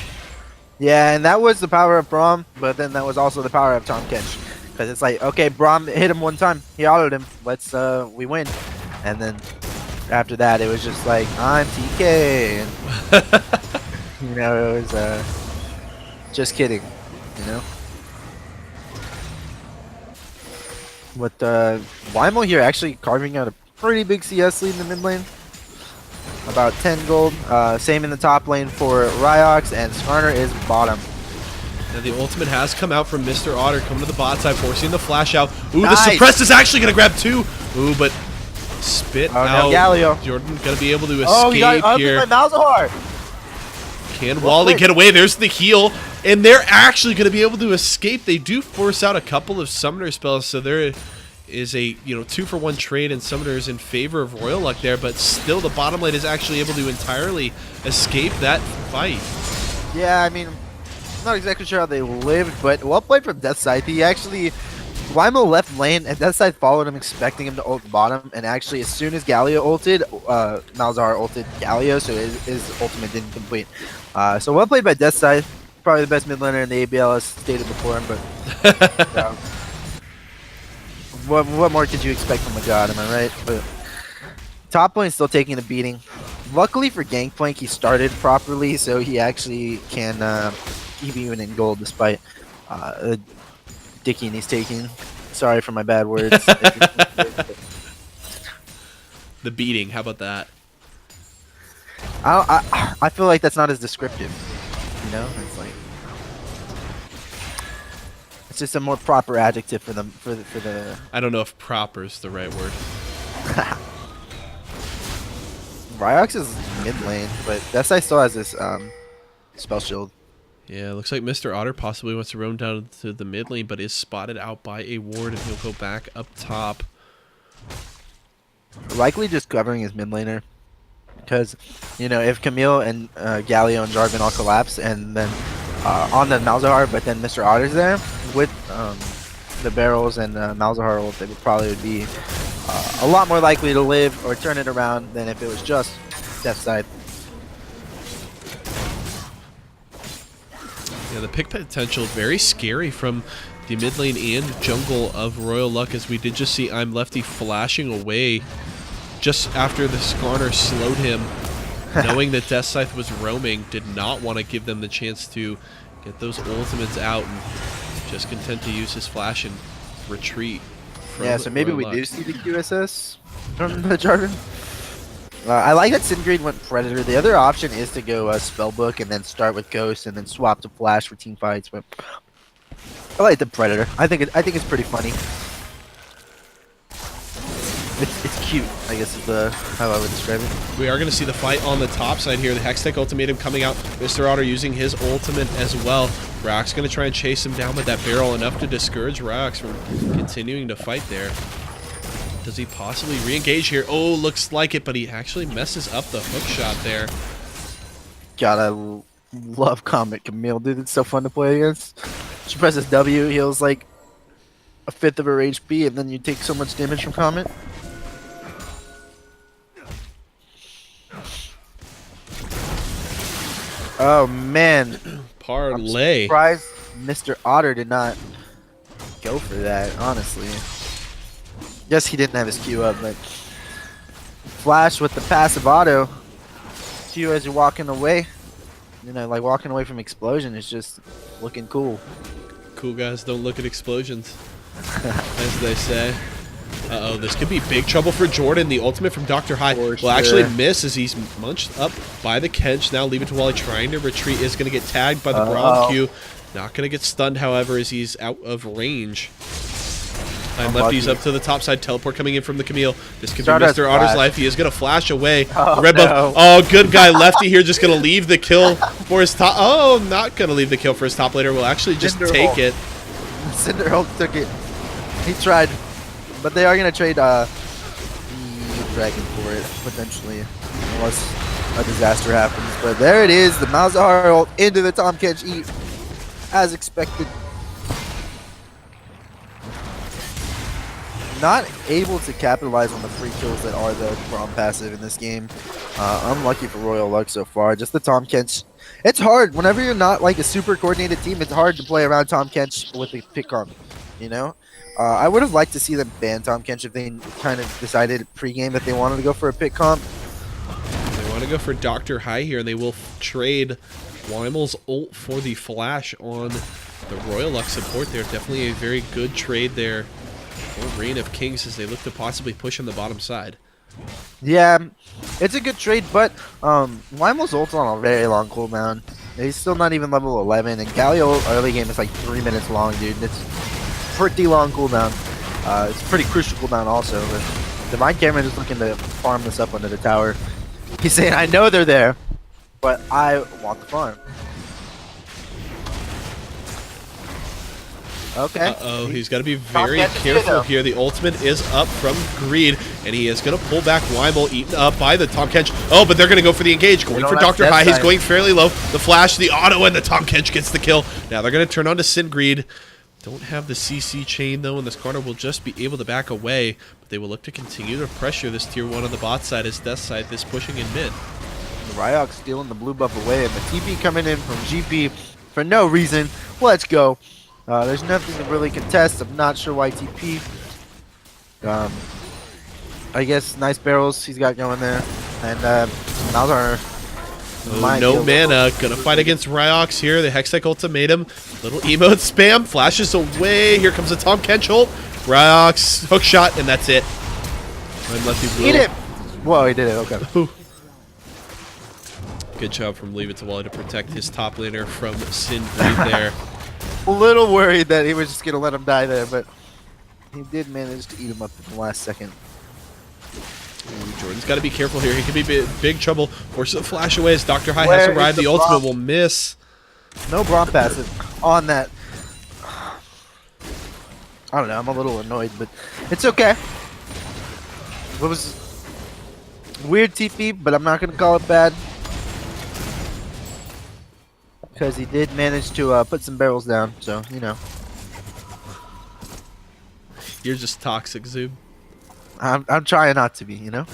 Yeah, and that was the power of Braum, but then that was also the power of Tom Kench. Because it's like, okay, Braum hit him one time, he autoed him, let's we win. And then after that, it was just like, I'm TK, and you know, it was just kidding, you know. With Weimel here actually carving out a pretty big CS lead in the mid lane. About 10 gold. Same in the top lane for Ryox, and Skarner is bottom. Now the ultimate has come out from Mr. Otter, coming to the bot side, forcing the flash out. Ooh, Nice. The suppress is actually going to grab two. Ooh, but spit out. No, Galio. Jordan going to be able to escape Oh, he got here. by Malzahar. Can Wally get away? There's the heal. And they're actually going to be able to escape. They do force out a couple of summoner spells, so there is a 2-for-1 trade and summoners in favor of Royal Luck there, but still the bottom lane is actually able to entirely escape that fight. Yeah, I mean, not exactly sure how they lived, but well played from Deathscythe. He actually, Weimel left lane, and Deathscythe followed him, expecting him to ult bottom, and actually as soon as Galio ulted, Malzahar ulted Galio, so his ultimate didn't complete. So well played by Deathscythe. Probably the best mid laner in the ABL, as stated before, but what more could you expect from a god, am I right? But top lane still taking a beating. Luckily for Gangplank, he started properly, so he actually can keep even in gold despite the dicking he's taking. Sorry for my bad words. The beating, how about that? I feel like that's not as descriptive, you know? It's like it's just a more proper adjective for them for the. I don't know if proper is the right word. Ryox is mid lane, but Deathscythe still has this spell shield. Yeah, looks like Mr. Otter possibly wants to roam down to the mid lane, but is spotted out by a ward, and he'll go back up top. Likely just covering his mid laner. Because, you know, if Camille and Galio and Jarvan all collapse, and then on the Malzahar, but then Mr. Otter's there, with the barrels and Malzahar ult, they would be a lot more likely to live or turn it around than if it was just Deathscythe. Yeah, the pick potential very scary from the mid lane and jungle of Royal Luck, as we did just see I'm Lefty flashing away just after the Skarner slowed him, knowing that Deathscythe was roaming, did not want to give them the chance to get those ultimates out, and just content to use his flash and retreat. Yeah, so maybe we do see the QSS from the Jarvan. I like that Singreed went Predator. The other option is to go Spellbook and then start with Ghost and then swap to Flash for team fights, but I like the Predator. I think it's pretty funny. It's cute, I guess is how I would describe it. We are going to see the fight on the top side here. The Hextech ultimatum coming out. Mr. Otter using his ultimate as well. Rock's going to try and chase him down with that barrel, enough to discourage Rox from continuing to fight there. Does he possibly re-engage here? Oh, looks like it, but he actually messes up the hook shot there. God, Love Comet Camille, dude. It's so fun to play against. She presses W, heals like a fifth of her HP, and then you take so much damage from Comet. Oh man, Parlay. I'm surprised Mr. Otter did not go for that, honestly. Guess he didn't have his Q up, but Flash with the passive auto. Q as you're walking away. You know, like walking away from explosion is just looking cool. Cool guys don't look at explosions, as they say. Uh-oh, this could be big trouble for Jordan. The ultimate from Dr. High will actually miss as he's munched up by the Kench. Now leave it to Wally trying to retreat. Is going to get tagged by the Braum Q. Not going to get stunned, however, as he's out of range. And Lefty's up to the top side. Teleport coming in from the Camille. This could be Mr. Otter's life. He is going to flash away. Oh, Red buff. Oh, good guy. Lefty here just going to leave the kill for his top. Oh, not going to leave the kill for his top laner. Will actually just take it. Cinder Hulk took it. He tried. But they are going to trade the Dragon for it, potentially. Unless a disaster happens. But there it is. The Malzahar ult into the Tahm Kench E. As expected. Not able to capitalize on the free kills that are the Braum passive in this game. Unlucky for Royal Luck so far. Just the Tahm Kench. It's hard. Whenever you're not like a super coordinated team, it's hard to play around Tahm Kench with the pick comp. You know? I would have liked to see them ban Tahm Kench if they kind of decided pre-game that they wanted to go for a pick comp. They want to go for Dr. High here, and they will trade Weimel's ult for the flash on the Royal Luck support there. Definitely a very good trade there for Reign of Kings as they look to possibly push on the bottom side. Yeah, it's a good trade, but Weimel's ult's on a very long cooldown. He's still not even level 11, and Galio early game is like 3 minutes long, dude. It's pretty long cooldown. It's pretty crucial cooldown also. But Divine Cameron is looking to farm this up under the tower. He's saying, I know they're there, but I want the farm. Okay. Uh-oh, he's got to be very careful here. The ultimate is up from Greed, and he is going to pull back Weimel, eaten up by the Tahm Kench. Oh, but they're going to go for the engage, going for Dr. High. He's going fairly low. The flash, the auto, and the Tahm Kench gets the kill. Now they're going to turn on to Sin Greed. Don't have the CC chain, though, and this corner will just be able to back away. But they will look to continue to pressure this tier 1 on the bot side as Death Side is pushing in mid. The Ryok stealing the blue buff away, and the TP coming in from GP for no reason. Let's go. There's nothing to really contest. I'm not sure why TP. I guess nice barrels he's got going there. And Malzahar. Oh, no mana. Gonna fight against Ryox here. The Hextech ultimatum. Little emote spam. Flashes away. Here comes the Tahm Kench ult. Ryox hook shot, and that's it. Eat it! Whoa, he did it. Okay. Ooh. Good job from Leave It to Wally to protect his top laner from Sin Greed there. A little worried that he was just going to let him die there, but he did manage to eat him up in the last second. Ooh, Jordan's got to be careful here. He could be big trouble. Forces a flash away as Dr. High has arrived. The ultimate will miss. No Braum passive on that. I don't know. I'm a little annoyed, but it's okay. It was weird TP, but I'm not going to call it bad. Because he did manage to put some barrels down, so, you know. You're just toxic, Zoob. I'm trying not to be, you know?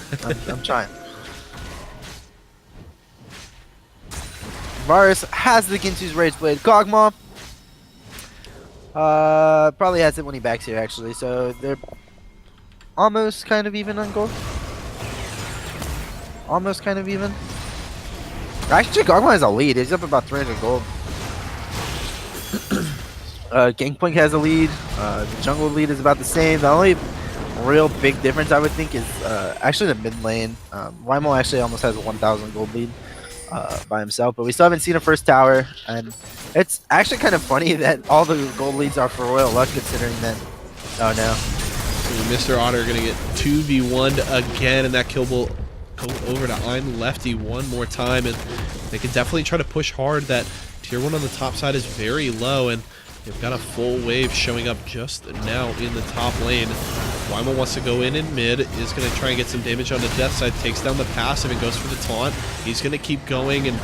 I'm trying. Varus has the Ginsu's Rage Blade. Kog'Maw probably has it when he backs here, actually, so they're almost kind of even on gold. Almost kind of even. Actually, Kog'Maw has a lead. He's up about 300 gold. Gangplank has a lead. The jungle lead is about the same. The only real big difference, I would think, is actually the mid lane. Weimel actually almost has a 1,000 gold lead by himself, but we still haven't seen a first tower. And it's actually kind of funny that all the gold leads are for Royal Luck, considering that. Oh no. So Mr. Otter going to get 2v1'd again, and that kill will go over to I'm Lefty one more time, and they can definitely try to push hard. That tier 1 on the top side is very low, and they've got a full wave showing up just now in the top lane. Weimel wants to go in mid, is going to try and get some damage on the Death Side, takes down the passive and goes for the taunt. He's going to keep going, and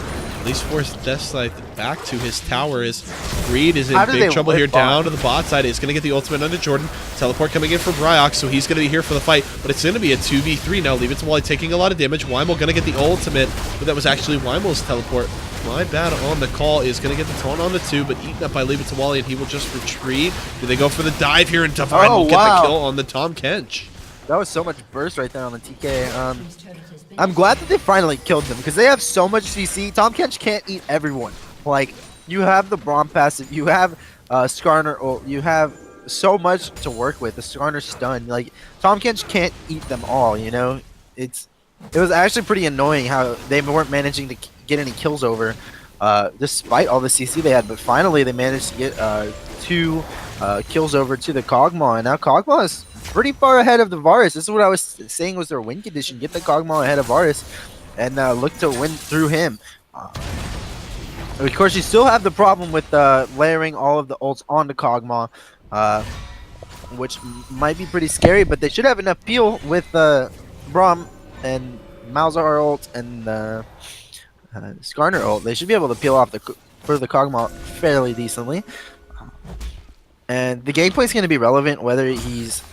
at least force Death Scythe back to his tower. As Greed is in How do big they trouble here whip on? down to the bot side. It's going to get the ultimate onto Jordan. Teleport coming in from Bryox, so he's going to be here for the fight, but it's going to be a 2v3 now. Leave It to Wally taking a lot of damage. Weimel going to get the ultimate, but that was actually Weimel's teleport. My bad on the call. Is going to get the taunt on the 2, but eaten up by Leave It to Wally, and he will just retreat. Do they go for the dive here, and Divine will get the kill on the Tom Kench? That was so much burst right there on the TK. I'm glad that they finally killed them because they have so much CC. Tom Kench can't eat everyone. Like, you have the Braum passive, you have Skarner, or you have so much to work with. The Skarner stun, like Tom Kench can't eat them all. You know, it was actually pretty annoying how they weren't managing to get any kills over, despite all the CC they had. But finally, they managed to get 2 kills over to the Kog'Maw, and now Kog'Maw is pretty far ahead of the Varus. This is what I was saying was their win condition. Get the Kog'Maw ahead of Varus and look to win through him. Of course, you still have the problem with layering all of the ults onto Kog'Maw, which might be pretty scary, but they should have enough peel with Braum and Malzahar ult and Skarner ult. They should be able to peel off for the Kog'Maw fairly decently. And the gameplay is going to be relevant whether he's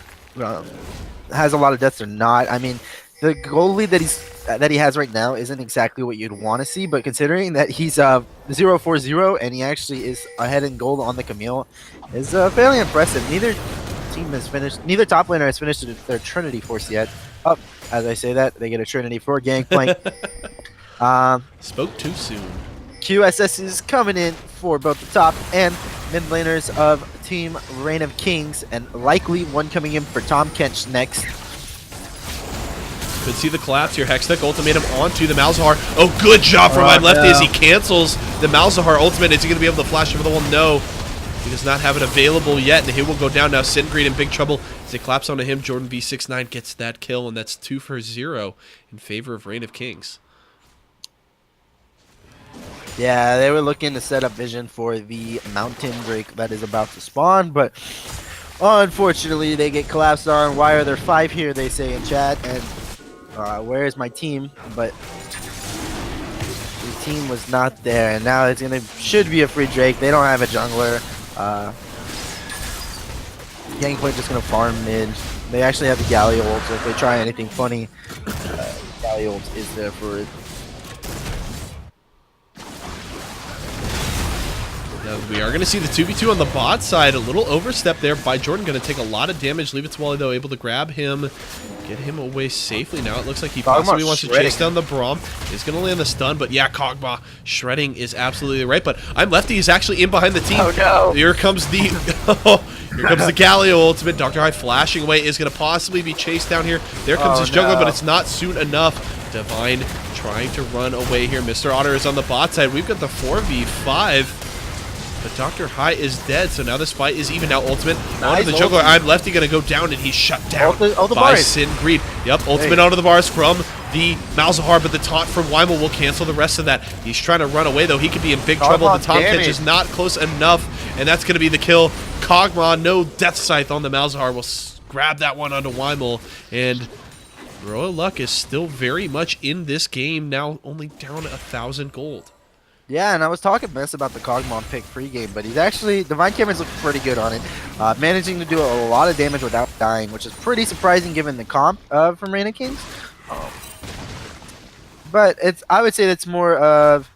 has a lot of deaths or not. I mean, the gold lead that he has right now isn't exactly what you'd want to see, but considering that he's 0-4-0 and he actually is ahead in gold on the Camille, is fairly impressive. Neither top laner has finished their Trinity Force yet. Oh, as I say that, they get a Trinity for Gangplank. Spoke too soon. QSS is coming in for both the top and mid laners of Team Reign of Kings, and likely one coming in for Tom Kench next. Could see the collapse here. Hextech ultimatum onto the Malzahar. Oh, good job from my lefty as he cancels the Malzahar ultimate. Is he going to be able to flash over the wall? No. He does not have it available yet, and he will go down now. Singreed in big trouble as they collapse onto him. Jordan V69 gets that kill, and that's 2 for 0 in favor of Reign of Kings. Yeah, they were looking to set up vision for the Mountain Drake that is about to spawn, but unfortunately they get collapsed on. Why are there 5 here, they say in chat, and where is my team? But the team was not there, and now it's should be a free Drake. They don't have a jungler. Gangplank just gonna farm mid. They actually have the Galio ult, so if they try anything funny, Galio ult is there for it. We are going to see the 2v2 on the bot side. A little overstep there by Jordan. Going to take a lot of damage. Leave It to Wally, though, able to grab him. Get him away safely now. It looks like he possibly wants to chase down the Braum. He's going to land the stun, but yeah, Kog'Maw shredding is absolutely right. But I'm Lefty is actually in behind the team. Oh, no. Here comes the... here comes the Galio ultimate. Dr. High flashing away is going to possibly be chased down here. There comes his jungler, but it's not soon enough. Divine trying to run away here. Mr. Otter is on the bot side. We've got the 4v5. But Dr. High is dead, so now this fight is even. Now ultimate onto the jungler. I'm Lefty going to go down, and he's shut down by Singreed. Yep, ultimate onto the bars from the Malzahar, but the taunt from Weimel will cancel the rest of that. He's trying to run away, though. He could be in big trouble. The Tom Kench is not close enough, and that's going to be the kill. Kog'Maw, no Death Scythe on the Malzahar, will grab that one onto Weimel, and Royal Luck is still very much in this game, now only down 1,000 gold. Yeah, and I was talking mess about the Kog'Maw pick pregame, but he's actually, Divine Cameron's looking pretty good on it. Managing to do a lot of damage without dying, which is pretty surprising given the comp from Reign of Kings. But I would say that's more of,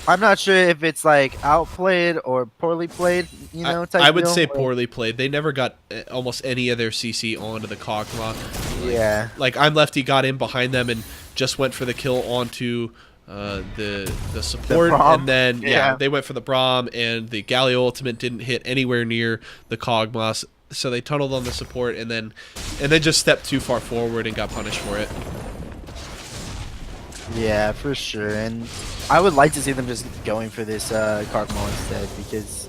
I'm not sure if it's like outplayed or poorly played, you know, type I would deal. say poorly played. They never got almost any of their CC onto the Kog'Maw. Yeah. Like, I'm Lefty got in behind them and just went for the kill onto the support, and then they went for the Braum, and the Galio ultimate didn't hit anywhere near the Kog'Maw, so they tunneled on the support and then just stepped too far forward and got punished for it. Yeah, for sure. And I would like to see them just going for this Kog'Maw instead, because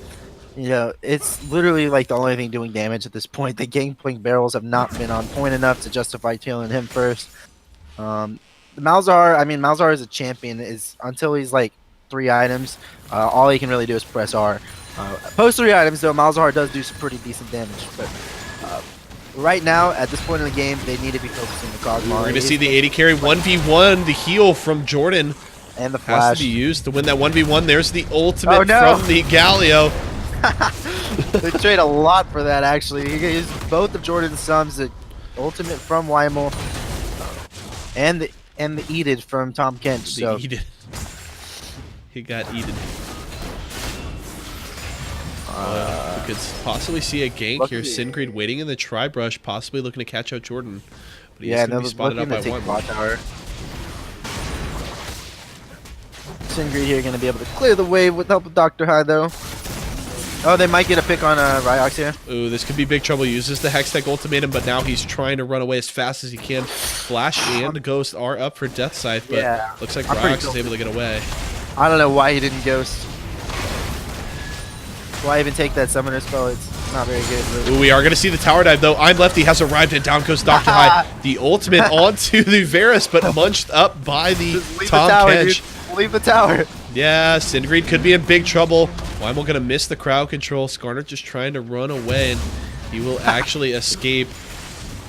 you know it's literally like the only thing doing damage at this point. The Gangplank barrels have not been on point enough to justify killing him first. The Malzahar, I mean, Malzahar is a champion. Until he's like 3 items, all he can really do is press R. Post 3 items, though, Malzahar does do some pretty decent damage. But right now, at this point in the game, they need to be focusing the Kog'Maw. We're going to see the 80 carry 1v1, the heal from Jordan. And the Has to flash. be used to win that 1v1. There's the ultimate Oh, no. from the Galio. They trade a lot for that, actually. He used both of Jordan's sums, the ultimate from Weimel, and the Eated from Tom Kench. So He got eaten. We could possibly see a gank here. Singreed waiting in the tri-brush, possibly looking to catch out Jordan. But he's going to be spotted up by one. Tower. Singreed here going to be able to clear the way with help of Dr. High, though. Oh, they might get a pick on Ryox here. Ooh, this could be big trouble. Uses the Hextech ultimatum, but now he's trying to run away as fast as he can. Flash and Ghost are up for Death Scythe, but looks like Ryox is able to get away. I don't know why he didn't Ghost. Why even take that Summoner spell? It's not very good. Ooh, we are going to see the tower dive, though. I'm Lefty has arrived, and down goes Dr. High. The ultimate onto the Varus, but munched up by the Tom Kench. Leave the tower. Yeah, Singreed could be in big trouble. Weimel going to miss the crowd control. Skarner just trying to run away, and he will actually escape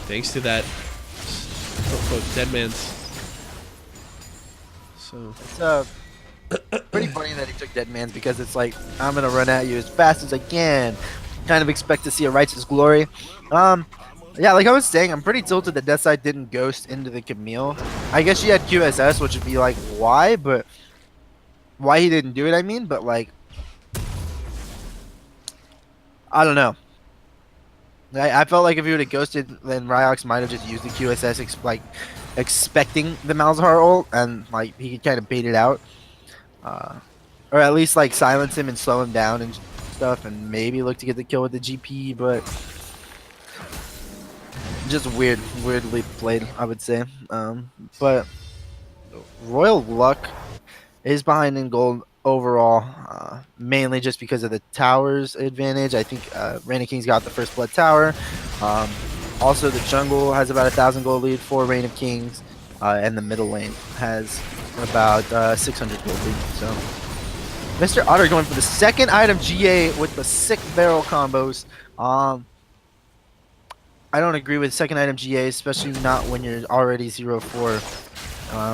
thanks to that quote-unquote dead man's. So it's pretty funny that he took dead man's because it's like, I'm going to run at you as fast as I can. Kind of expect to see a righteous glory. Yeah, like I was saying, I'm pretty tilted that Deathside didn't Ghost into the Camille. I guess she had QSS, which would be like, why? But why he didn't do it, I mean, but like, I don't know. I felt like if he would have ghosted, then Ryox might have just used the QSS, expecting the Malzahar ult, and like he could kind of bait it out, or at least like silence him and slow him down and stuff, and maybe look to get the kill with the GP. But just weirdly played, I would say. But Royal Luck is behind in gold overall, mainly just because of the tower's advantage. I think Reign of Kings got the first blood tower. Also, the jungle has about 1,000 gold lead for Reign of Kings, and the middle lane has about 600 gold lead. So, Mr. Otter going for the second item GA with the sick barrel combos. I don't agree with second item GA, especially not when you're already 0-4.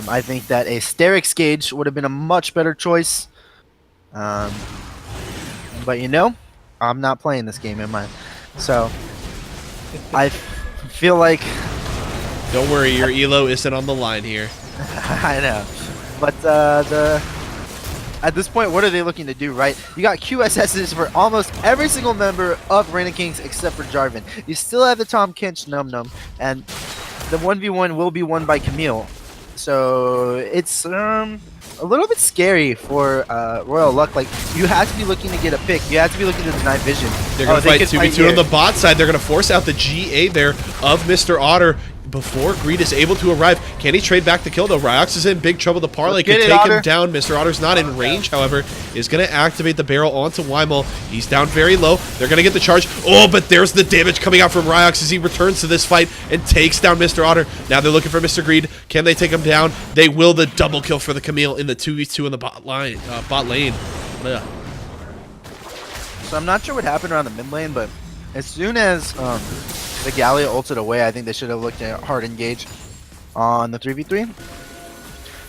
I think that a Sterix Gauge would have been a much better choice. But you know, I'm not playing this game, am I? So, I feel like... Don't worry, your elo isn't on the line here. I know. But at this point, what are they looking to do, right? You got QSSs for almost every single member of Reign of Kings except for Jarvan. You still have the Tom Kench Num Num, and the 1v1 will be won by Camille. So it's a little bit scary for Royal Luck. Like, you have to be looking to get a pick. You have to be looking to deny vision. They're going to fight 2v2 on the bot side. They're going to force out the GA there of Mr. Otter before Greed is able to arrive. Can he trade back the kill, though? Ryox is in big trouble. The parlay could take him down. Mr. Otter's not in range, however, is going to activate the barrel onto Weimel. He's down very low. They're going to get the charge. Oh, but there's the damage coming out from Ryox as he returns to this fight and takes down Mr. Otter. Now they're looking for Mr. Greed. Can they take him down? They will. The double kill for the Camille in the 2v2 in the bot lane. Ugh. So I'm not sure what happened around the mid lane, but as soon as the Galio ulted away, I think they should have looked at hard engage on the 3v3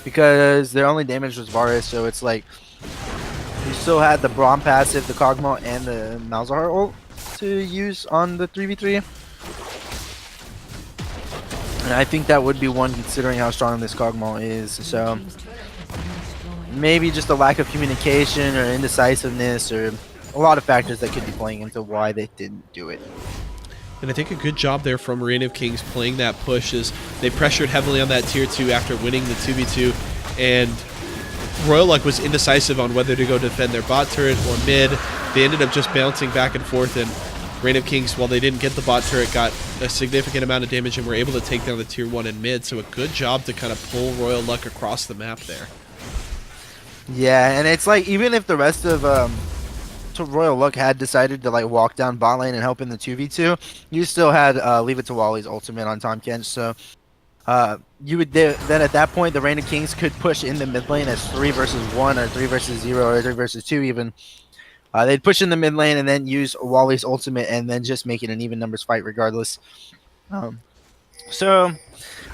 because their only damage was Varus, so it's like you still had the Braum passive, the Kog'Maw, and the Malzahar ult to use on the 3v3. And I think that would be one considering how strong this Kog'Maw is, so maybe just a lack of communication or indecisiveness or a lot of factors that could be playing into why they didn't do it. And I think a good job there from Reign of Kings playing that push is they pressured heavily on that tier 2 after winning the 2v2, and Royal Luck was indecisive on whether to go defend their bot turret or mid. They ended up just bouncing back and forth, and Reign of Kings, while they didn't get the bot turret, got a significant amount of damage and were able to take down the tier 1 and mid, so a good job to kind of pull Royal Luck across the map there. Yeah, and it's like, even if the rest of Royal Luck had decided to like walk down bot lane and help in the 2v2, you still had Leave It to Wally's ultimate on Tom Kench, so you would then at that point the Reign of Kings could push in the mid lane as 3 versus 1 or 3 versus 0 or 3 versus 2 even. They'd push in the mid lane and then use Wally's ultimate and then just make it an even numbers fight regardless. So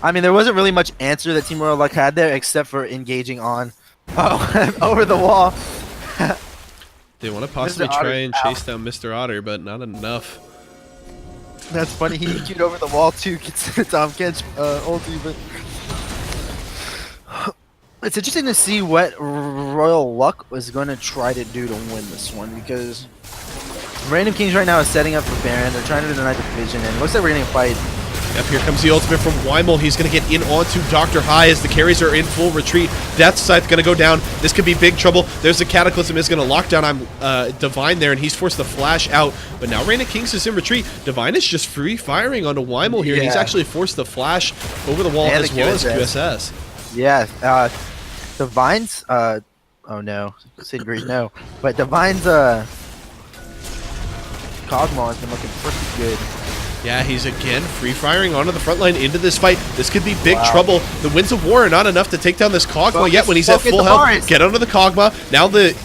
I mean, there wasn't really much answer that Team Royal Luck had there except for engaging on Oh, over the wall. They want to possibly Mr. try Otter's and out. chase down Mr. Otter, but not enough. That's funny. He EQ'd over the wall too. Gets the Tom Kench ulti, but it's interesting to see what Royal Luck was going to try to do to win this one, because Random Kings right now is setting up for Baron. They're trying to deny the division, and it looks like we're getting a fight. Yep, here comes the ultimate from Weimel. He's going to get in onto Dr. High as the carries are in full retreat. Death Scythe going to go down. This could be big trouble. There's the Cataclysm is going to lock down Divine there, and he's forced to flash out. But now Random Kings is in retreat. Divine is just free firing onto Weimel here. Yeah. He's actually forced to flash over the wall And as the well as QSS. QSS. Yeah, Divine's, oh no, Sigrid, no. But Divine's, Cosmo has been looking pretty good. Yeah, he's again free firing onto the front line into this fight. This could be big trouble. The Winds of War are not enough to take down this Kog'Maw yet when he's at full health. Get onto the Kog'Maw. Now the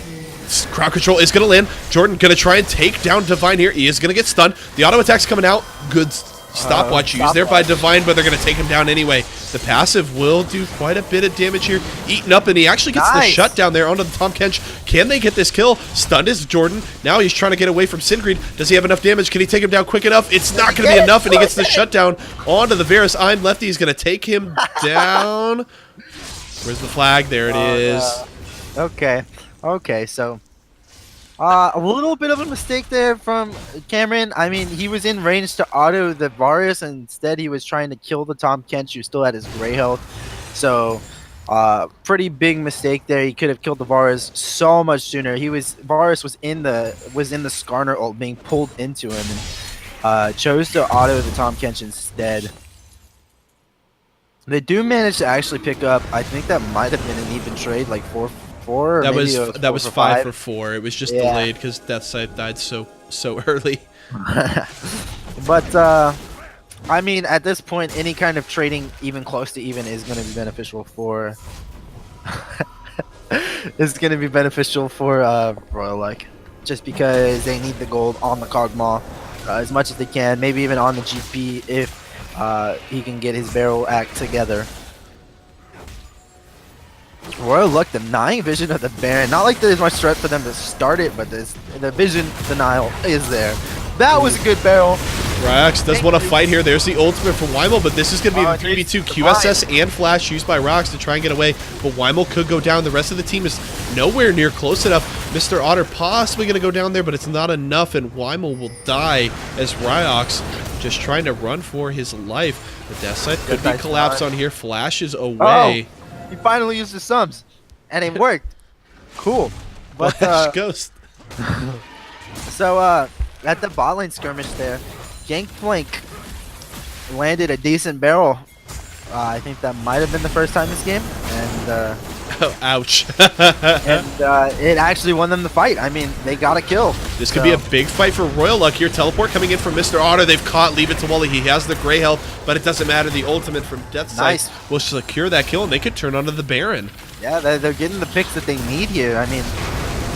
crowd control is going to land. Jordan going to try and take down Divine here. He is going to get stunned. The auto attack's coming out. Good stopwatch used there by Divine, but they're going to take him down anyway. The passive will do quite a bit of damage here. Eaten up, and he actually gets the shutdown there onto the Tahm Kench. Can they get this kill? Stunned is Jordan. Now he's trying to get away from Singrid. Does he have enough damage? Can he take him down quick enough? It's not going to be enough, and he gets the shutdown onto the Varus. I'm Lefty. He's going to take him down. Where's the flag? There it is. Okay, so a little bit of a mistake there from Cameron. I mean, he was in range to auto the Varus, and instead he was trying to kill the Tahm Kench, who still had his gray health. So, pretty big mistake there. He could have killed the Varus so much sooner. Varus was in the Skarner ult being pulled into him, and chose to auto the Tahm Kench instead. They do manage to actually pick up. I think that might have been an even trade, like 4-4. Or that maybe was 5 for 4. It was just delayed because Death Scythe died so early. But I mean, at this point, any kind of trading even close to even is going to be beneficial for Royal Luck, just because they need the gold on the Kog'Maw as much as they can, maybe even on the GP if he can get his barrel act together. Royal Luck denying vision of the Baron. Not like there's much threat for them to start it, but the vision denial is there. That was a good barrel. Rox does want to fight here. There's the ultimate from Weimel, but this is going to be the 3v2. QSS and Flash used by Rox to try and get away, but Weimel could go down. The rest of the team is nowhere near close enough. Mr. Otter possibly going to go down there, but it's not enough, and Weimel will die as Ryox just trying to run for his life. The Death Scythe could be collapsed on here. Flash is away. He finally used his subs, and it worked. Cool. But Flash Ghost. So at the bot lane skirmish there, Gangplank landed a decent barrel. I think that might have been the first time this game, and oh, ouch. it actually won them the fight. I mean, they got a kill. This could be a big fight for Royal Luck here. Teleport coming in from Mr. Otter. They've caught Leave It to Wally. He has the gray health, but it doesn't matter. The ultimate from Death Scythe will secure that kill, and they could turn onto the Baron. Yeah, they're getting the picks that they need here. I mean,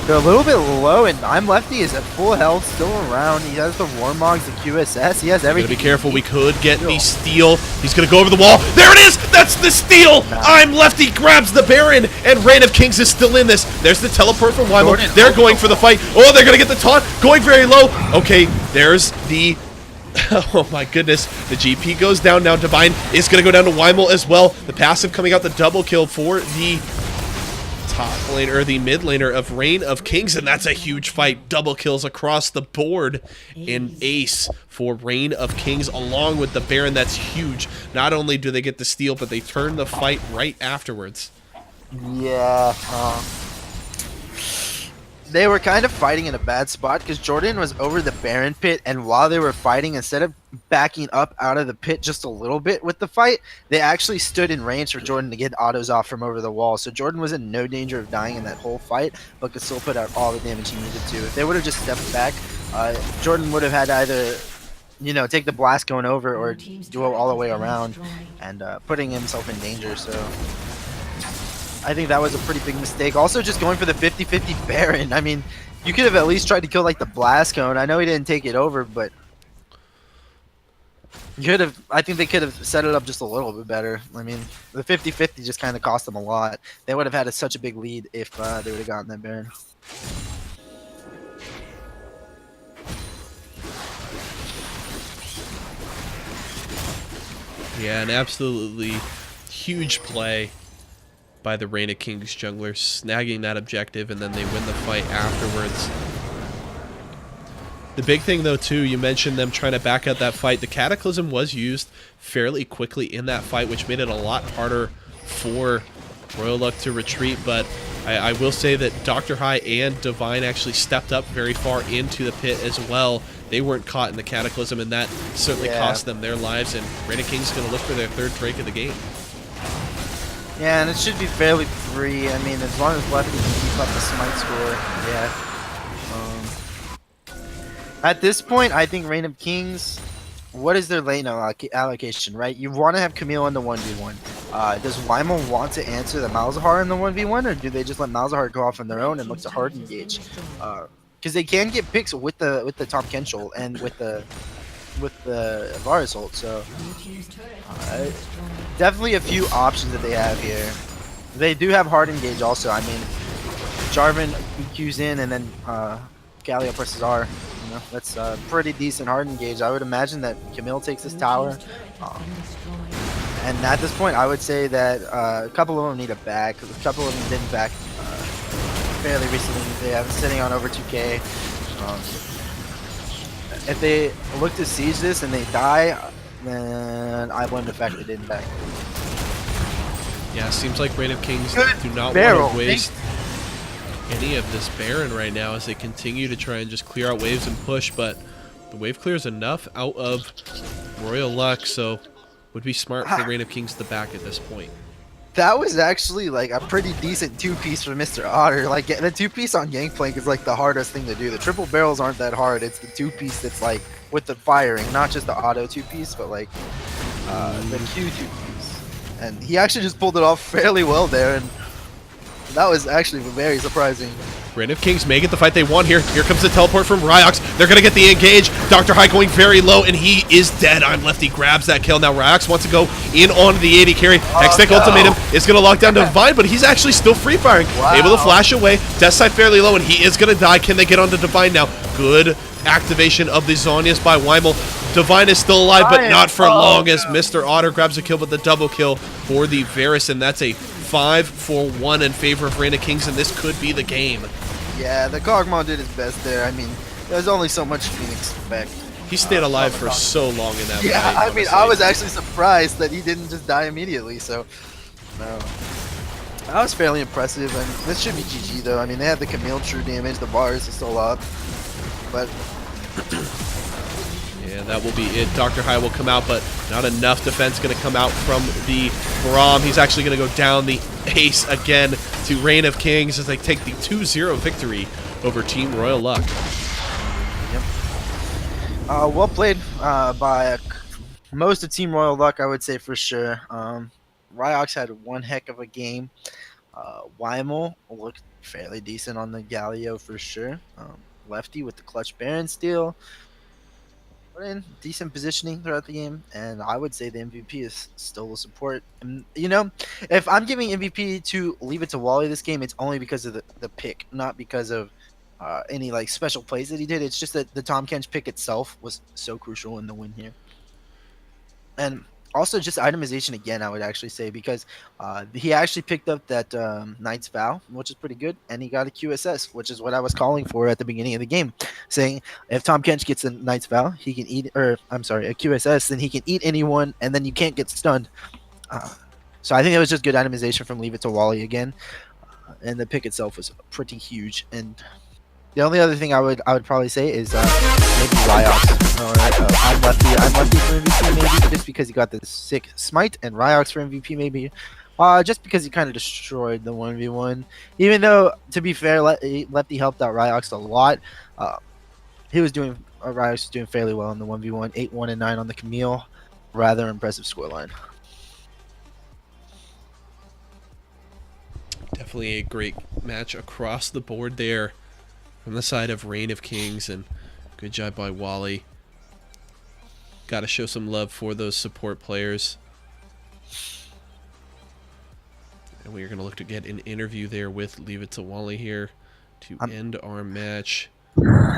they're a little bit low, and I'm Lefty is at full health, still around. He has the Warmogs, the QSS. He has everything. Gotta be careful. We could get the steal. He's gonna go over the wall. There it is. That's the steal. I'm Lefty grabs the Baron, and Reign of Kings is still in this. There's the teleport from Weimel. They're going for the fight. Oh, they're gonna get the taunt. Going very low. Okay, there's the. Oh my goodness. The GP goes down now. Divine is gonna go down to Weimel as well. The passive coming out the double kill for the top laner, or the mid laner of Reign of Kings, and that's a huge fight. Double kills across the board. An ace for Reign of Kings along with the Baron. That's huge. Not only do they get the steal, but they turn the fight right afterwards. Yeah. They were kind of fighting in a bad spot because Jordan was over the Baron pit, and while they were fighting, instead of backing up out of the pit just a little bit with the fight, they actually stood in range for Jordan to get autos off from over the wall. So Jordan was in no danger of dying in that whole fight, but could still put out all the damage he needed to. If they would have just stepped back, Jordan would have had to either, take the blast going over or duo all the way around, and putting himself in danger. So I think that was a pretty big mistake. Also, just going for the 50-50 Baron. I mean, you could have at least tried to kill, like, the Blast Cone. I know he didn't take it over, but Could have. I think they could have set it up just a little bit better. I mean, the 50-50 just kind of cost them a lot. They would have had such a big lead if they would have gotten that Baron. Yeah, an absolutely huge play by the Reign of Kings jungler, snagging that objective, and then they win the fight afterwards. The big thing, though, too, you mentioned them trying to back out that fight. The Cataclysm was used fairly quickly in that fight, which made it a lot harder for Royal Luck to retreat, but I will say that Dr. High and Divine actually stepped up very far into the pit as well. They weren't caught in the Cataclysm, and that certainly cost them their lives, and Reign of Kings is going to look for their third break of the game. Yeah, and it should be fairly free. I mean, as long as Lefty can keep up the smite score, yeah. At this point, I think Reign of Kings, what is their lane allocation, right? You want to have Camille in the 1v1. Does Weimel want to answer the Malzahar in the 1v1, or do they just let Malzahar go off on their own and look to hard engage? Because they can get picks with the Tom Kenchel and with the Varus ult, so definitely a few options that they have here. They do have hard engage also. I mean, Jarvan EQs in and then Galio presses R. You know, that's pretty decent hard engage. I would imagine that Camille takes this tower. And at this point, I would say that a couple of them need a back. A couple of them didn't back fairly recently. They have sitting on over 2K. If they look to siege this and they die, then I blame the fact they didn't back. Yeah, seems like Reign of Kings do not want to waste any of this Baron right now as they continue to try and just clear out waves and push, but the wave clear is enough out of Royal Luck, so would be smart for Reign of Kings to back at this point. That was actually like a pretty decent two-piece for Mr. Otter. Like the two-piece on Gangplank is like the hardest thing to do. The triple barrels aren't that hard. It's the two-piece that's like with the firing, not just the auto two-piece, but like the Q two-piece. And he actually just pulled it off fairly well there, and that was actually very surprising. Reign of Kings may get the fight they want here. Here comes the teleport from Ryox. They're going to get the engage. Dr. High going very low, and he is dead. I'm Lefty grabs that kill. Now Ryox wants to go in on the AD carry. Hextech Ultimatum is going to lock down Divine, but he's actually still free firing. Wow. Able to flash away. Death side fairly low, and he is going to die. Can they get onto Divine now? Good activation of the Zhonya's by Weimel. Divine is still alive, but not for long as Mr. Otter grabs a kill, but the double kill for the Varus, and that's a 5-for-1 in favor of Reign of Kings, and this could be the game. Yeah, the Kog'Maw did his best there. I mean, there's only so much you can expect. He stayed alive for so long in that fight. Yeah, I mean, honestly. I was actually surprised that he didn't just die immediately, so no. That was fairly impressive, and this should be GG though. I mean, they have the Camille true damage, the Varus is still up, but yeah, that will be it. Dr. High will come out, but not enough defense going to come out from the Braum. He's actually going to go down the ace again to Reign of Kings as they take the 2-0 victory over Team Royal Luck. Yep. Well played by most of Team Royal Luck, I would say for sure. Ryox had one heck of a game. Weimel looked fairly decent on the Galio for sure. Lefty with the clutch Baron steal. Put in decent positioning throughout the game, and I would say the MVP is still the support. And you know, if I'm giving MVP to Leave It to Wally this game, it's only because of the pick, not because of any like special plays that he did. It's just that the Tom Kench pick itself was so crucial in the win here. And also just itemization again, I would actually say, because he actually picked up that Knight's Vow, which is pretty good, and he got a QSS, which is what I was calling for at the beginning of the game, saying if Tom Kench gets a Knight's Vow, he can eat, or I'm sorry, a QSS, then he can eat anyone, and then you can't get stunned. So I think it was just good itemization from Leave It to Wally again, and the pick itself was pretty huge. And the only other thing I would probably say is maybe Ryox. I'm Lefty for MVP maybe, just because he got the sick smite, and Ryox for MVP maybe, just because he kind of destroyed the 1v1. Even though, to be fair, Lefty helped out Ryox a lot. Ryox was doing fairly well in the 1v1, 8-1 and 9 on the Camille. Rather impressive scoreline. Definitely a great match across the board there from the side of Reign of Kings, and good job by Wally. got to show some love for those support players. And we are going to look to get an interview there with Leave It to Wally here to end our match.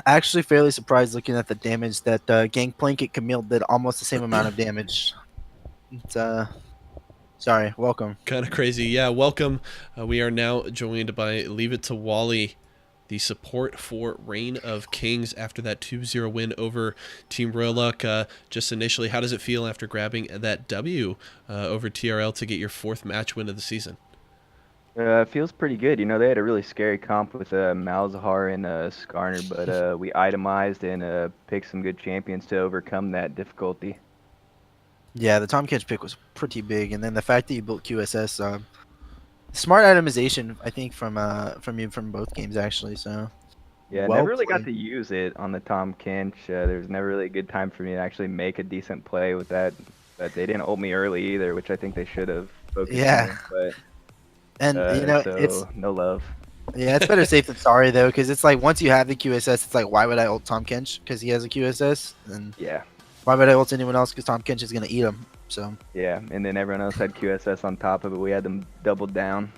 Actually fairly surprised looking at the damage that Gangplank and Camille did almost the same amount of damage. It's sorry, welcome. Kind of crazy. Yeah, welcome. We are now joined by Leave It to Wally, the support for Reign of Kings after that 2-0 win over Team ROK. Just initially, how does it feel after grabbing that W over TRL to get your 4th match win of the season? It feels pretty good. You know, they had a really scary comp with Malzahar and Skarner, but we itemized and picked some good champions to overcome that difficulty. Yeah, the Tom Kench pick was pretty big, and then the fact that you built QSS, smart itemization, I think, from you from both games actually. So yeah, well never really got played. to use it on the Tom Kench. There was never really a good time for me to actually make a decent play with that. But they didn't ult me early either, which I think they should have focused Yeah. on. But And you know, so it's no love. yeah, it's better safe than sorry though, because it's like once you have the QSS, it's like why would I ult Tom Kench because he has a QSS, and Yeah, why would I ult anyone else because Tom Kench is gonna eat him. So yeah, and then everyone else had QSS on top of it. We had them doubled down.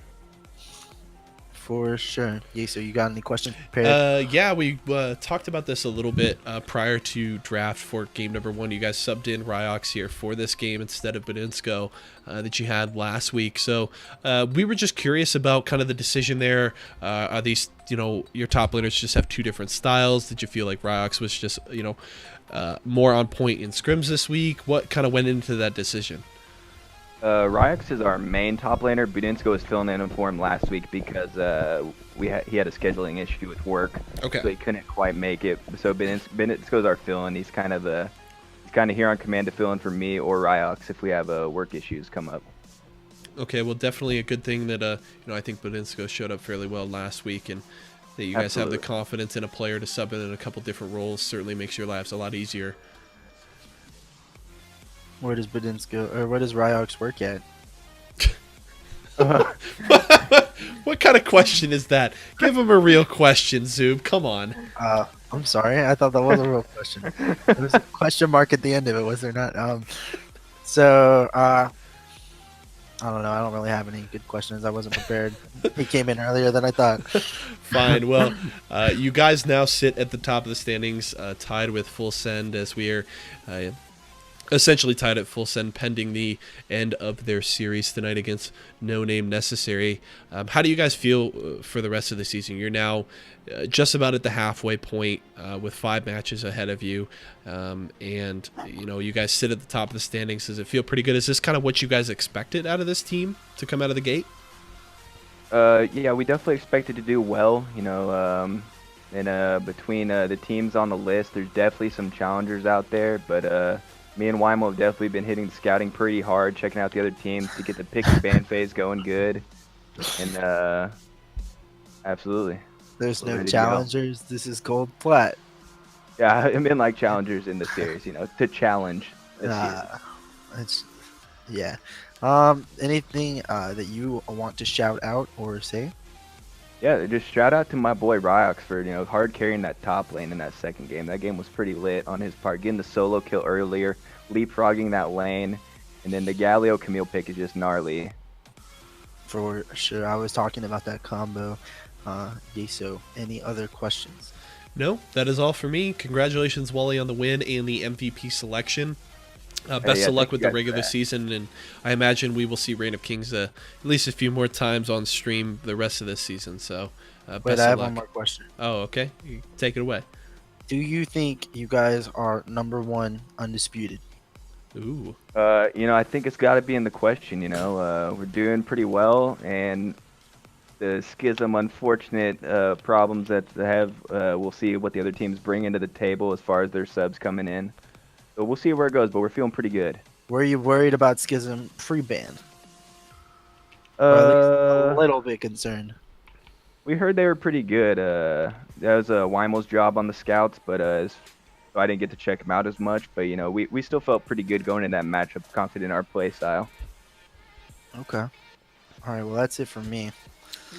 for sure. Yeah. So you got any questions prepared? Yeah, we talked about this a little bit prior to draft for game number 1. You guys subbed in Ryox here for this game instead of Badinsko that you had last week. So we were just curious about kind of the decision there. Are these, you know, your top laners just have 2 different styles? Did you feel like Ryox was just, you know, more on point in scrims this week? What kind of went into that decision? Ryox is our main top laner. Budinsko was filling in for him last week because he had a scheduling issue with work, Okay. so he couldn't quite make it. So Budinsko's our fill-in. He's kind of here on command to fill in for me or Ryox if we have work issues come up. Okay, well, definitely a good thing that you know, I think Badinsko showed up fairly well last week, and that you guys have the confidence in a player to sub in a couple different roles certainly makes your lives a lot easier. Where does Badinsko or where does Ryox work at? What kind of question is that? Give him a real question, Zoob. Come on. I'm sorry, I thought that was a real question. There was a question mark at the end of it, was there not? So I don't know. I don't really have any good questions. I wasn't prepared. He came in earlier than I thought. Fine. Well, you guys now sit at the top of the standings, tied with Full Send, as we are essentially tied at Full Send pending the end of their series tonight against No Name Necessary. How do you guys feel for the rest of the season? You're now just about at the halfway point with 5 matches ahead of you, and you know, you guys sit at the top of the standings. Does it feel pretty good? Is this kind of what you guys expected out of this team to come out of the gate? Yeah, we definitely expected to do well. You know, and between the teams on the list, there's definitely some challengers out there, but me and Wymo have definitely been hitting the scouting pretty hard, checking out the other teams to get the pick and ban phase going good. And absolutely. There's no Ready to challengers. This is gold plat. Yeah, I mean like challengers in the series, you know, to challenge the series. It's yeah. Anything that you want to shout out or say? Yeah, just shout out to my boy Ryox for, you know, hard carrying that top lane in that second game. That game was pretty lit on his part, getting the solo kill earlier, leapfrogging that lane, and then the Galio Camille pick is just gnarly. For sure. I was talking about that combo. So any other questions? No, that is all for me. Congratulations, Wally, on the win and the MVP selection. Best yeah, of luck thank with you the guys regular for that. season, and I imagine we will see Reign of Kings at least a few more times on stream the rest of this season. So, Wait, best I of have luck. one more question. Oh, okay. You take it away. Do you think you guys are #1 undisputed? Ooh. You know, I think it's got to be in the question. You know, we're doing pretty well, and the Schism unfortunate problems that they have. We'll see what the other teams bring into the table as far as their subs coming in. So we'll see where it goes, but we're feeling pretty good. Were you worried about Schism pre-ban? Or at least a little bit concerned. We heard they were pretty good. That was Wymo's job on the scouts, but so I didn't get to check them out as much. But you know, we still felt pretty good going in that matchup, confident in our play style. Okay. All right. Well, that's it for me.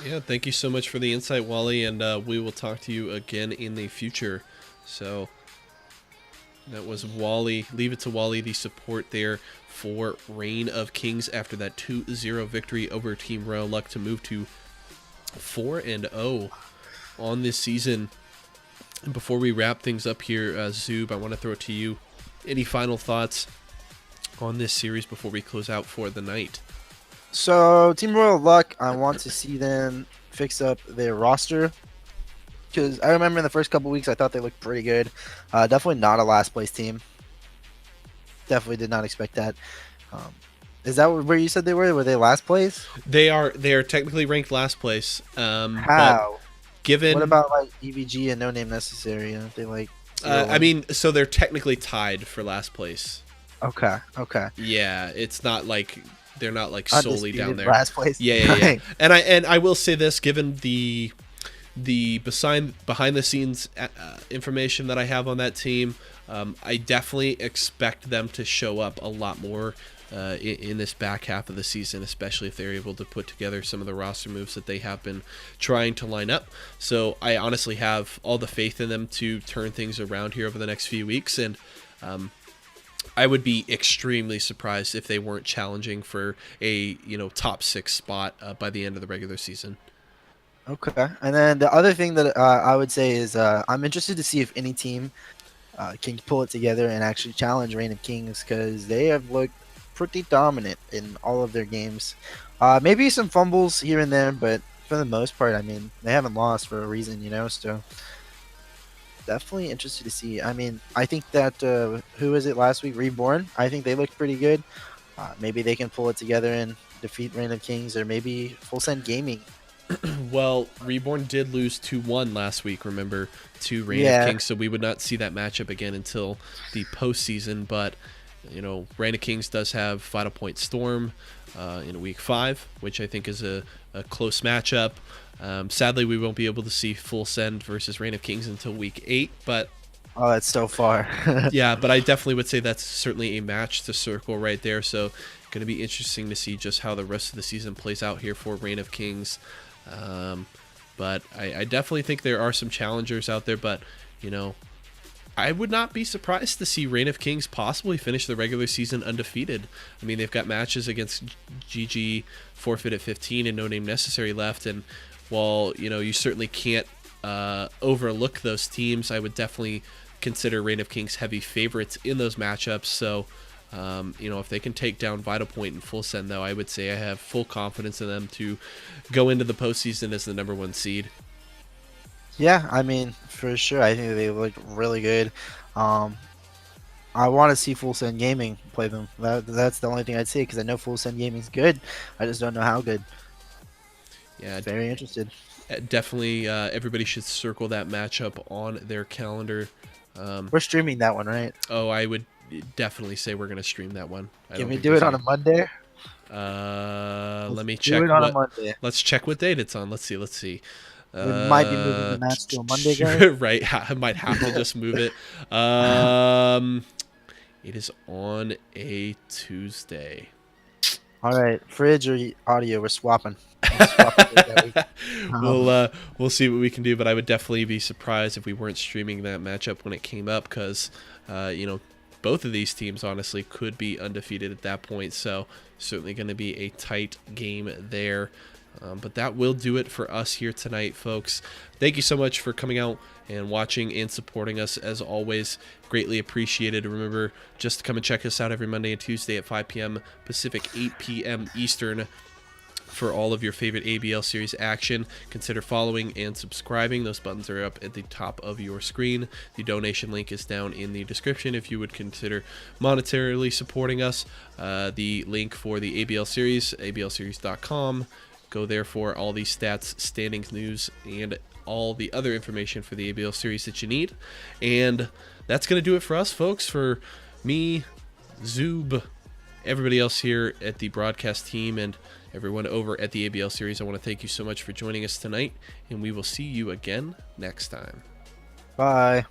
Yeah, thank you so much for the insight, Wally, and we will talk to you again in the future. So, That was Wally. Leave it to Wally, the support there for Reign of Kings after that 2-0 victory over Team Royal Luck to move to 4-0 on this season. And before we wrap things up here, Zoob, I want to throw it to you. Any final thoughts on this series before we close out for the night? So, Team Royal Luck, I want to see them fix up their roster. Because I remember in the first couple weeks, I thought they looked pretty good. Definitely not a last place team. Definitely did not expect that. Is that where you said they were? Were they last place? They are technically ranked last place. How? But given What about like EVG and No Name Necessary? Aren't they like? I mean, so they're technically tied for last place. Okay. Okay. Yeah, it's not like they're not like solely down Undisputed there. last place. Yeah. And I will say this, given the behind the scenes information that I have on that team, I definitely expect them to show up a lot more in this back half of the season, especially if they're able to put together some of the roster moves that they have been trying to line up. So I honestly have all the faith in them to turn things around here over the next few weeks, and I would be extremely surprised if they weren't challenging for a top 6 spot by the end of the regular season. Okay. And then the other thing that I would say is I'm interested to see if any team can pull it together and actually challenge Reign of Kings, because they have looked pretty dominant in all of their games. Maybe some fumbles here and there, but for the most part, I mean, they haven't lost for a reason, so definitely interested to see. I mean, I think that, who was it last week? Reborn? I think they looked pretty good. Maybe they can pull it together and defeat Reign of Kings, or maybe Full Send Gaming. Well, Reborn did lose 2-1 last week, remember, to Reign of Kings, so we would not see that matchup again until the postseason. But, Reign of Kings does have Final Point Storm in week 5, which I think is a close matchup. Sadly, we won't be able to see Full Send versus Reign of Kings until week 8, but... Oh, that's so far. Yeah, but I definitely would say that's certainly a match to circle right there, so going to be interesting to see just how the rest of the season plays out here for Reign of Kings. But I definitely think there are some challengers out there, but I would not be surprised to see Reign of Kings possibly finish the regular season undefeated. I mean, they've got matches against GG, Forfeit at 15, and No Name Necessary left, and while you certainly can't overlook those teams, I would definitely consider Reign of Kings heavy favorites in those matchups. So if they can take down Vital Point and Full Send, though, I would say I have full confidence in them to go into the postseason as the #1 seed. Yeah, I mean, for sure. I think they look really good. I want to see Full Send Gaming play them. That's the only thing I'd say, because I know Full Send Gaming's good. I just don't know how good. Yeah, very interested. Definitely, everybody should circle that matchup on their calendar. We're streaming that one, right? Oh, I would definitely say we're going to stream that one. Can we do it on a Monday? Let me check. Do it on a Monday. Let's check what date it's on. Let's see. We might be moving the match to a Monday, guys. Right, I might have to just move it. It is on a Tuesday. All right, Fridge or audio, we're swapping. We'll see what we can do, but I would definitely be surprised if we weren't streaming that matchup when it came up, because both of these teams honestly could be undefeated at that point, so certainly going to be a tight game there. But that will do it for us here tonight, folks. Thank you so much for coming out and watching and supporting us, as always. Greatly appreciated. Remember, just to come and check us out every Monday and Tuesday at 5 p.m. Pacific, 8 p.m. Eastern for all of your favorite ABL series action. Consider following and subscribing. Those buttons are up at the top of your screen. The donation link is down in the description if you would consider monetarily supporting us. The link for the ABL series, ablseries.com. Go there for all the stats, standings, news, and all the other information for the ABL series that you need. And that's going to do it for us, folks. For me, Zoob, everybody else here at the broadcast team, and everyone over at the ABL series, I want to thank you so much for joining us tonight, and we will see you again next time. Bye.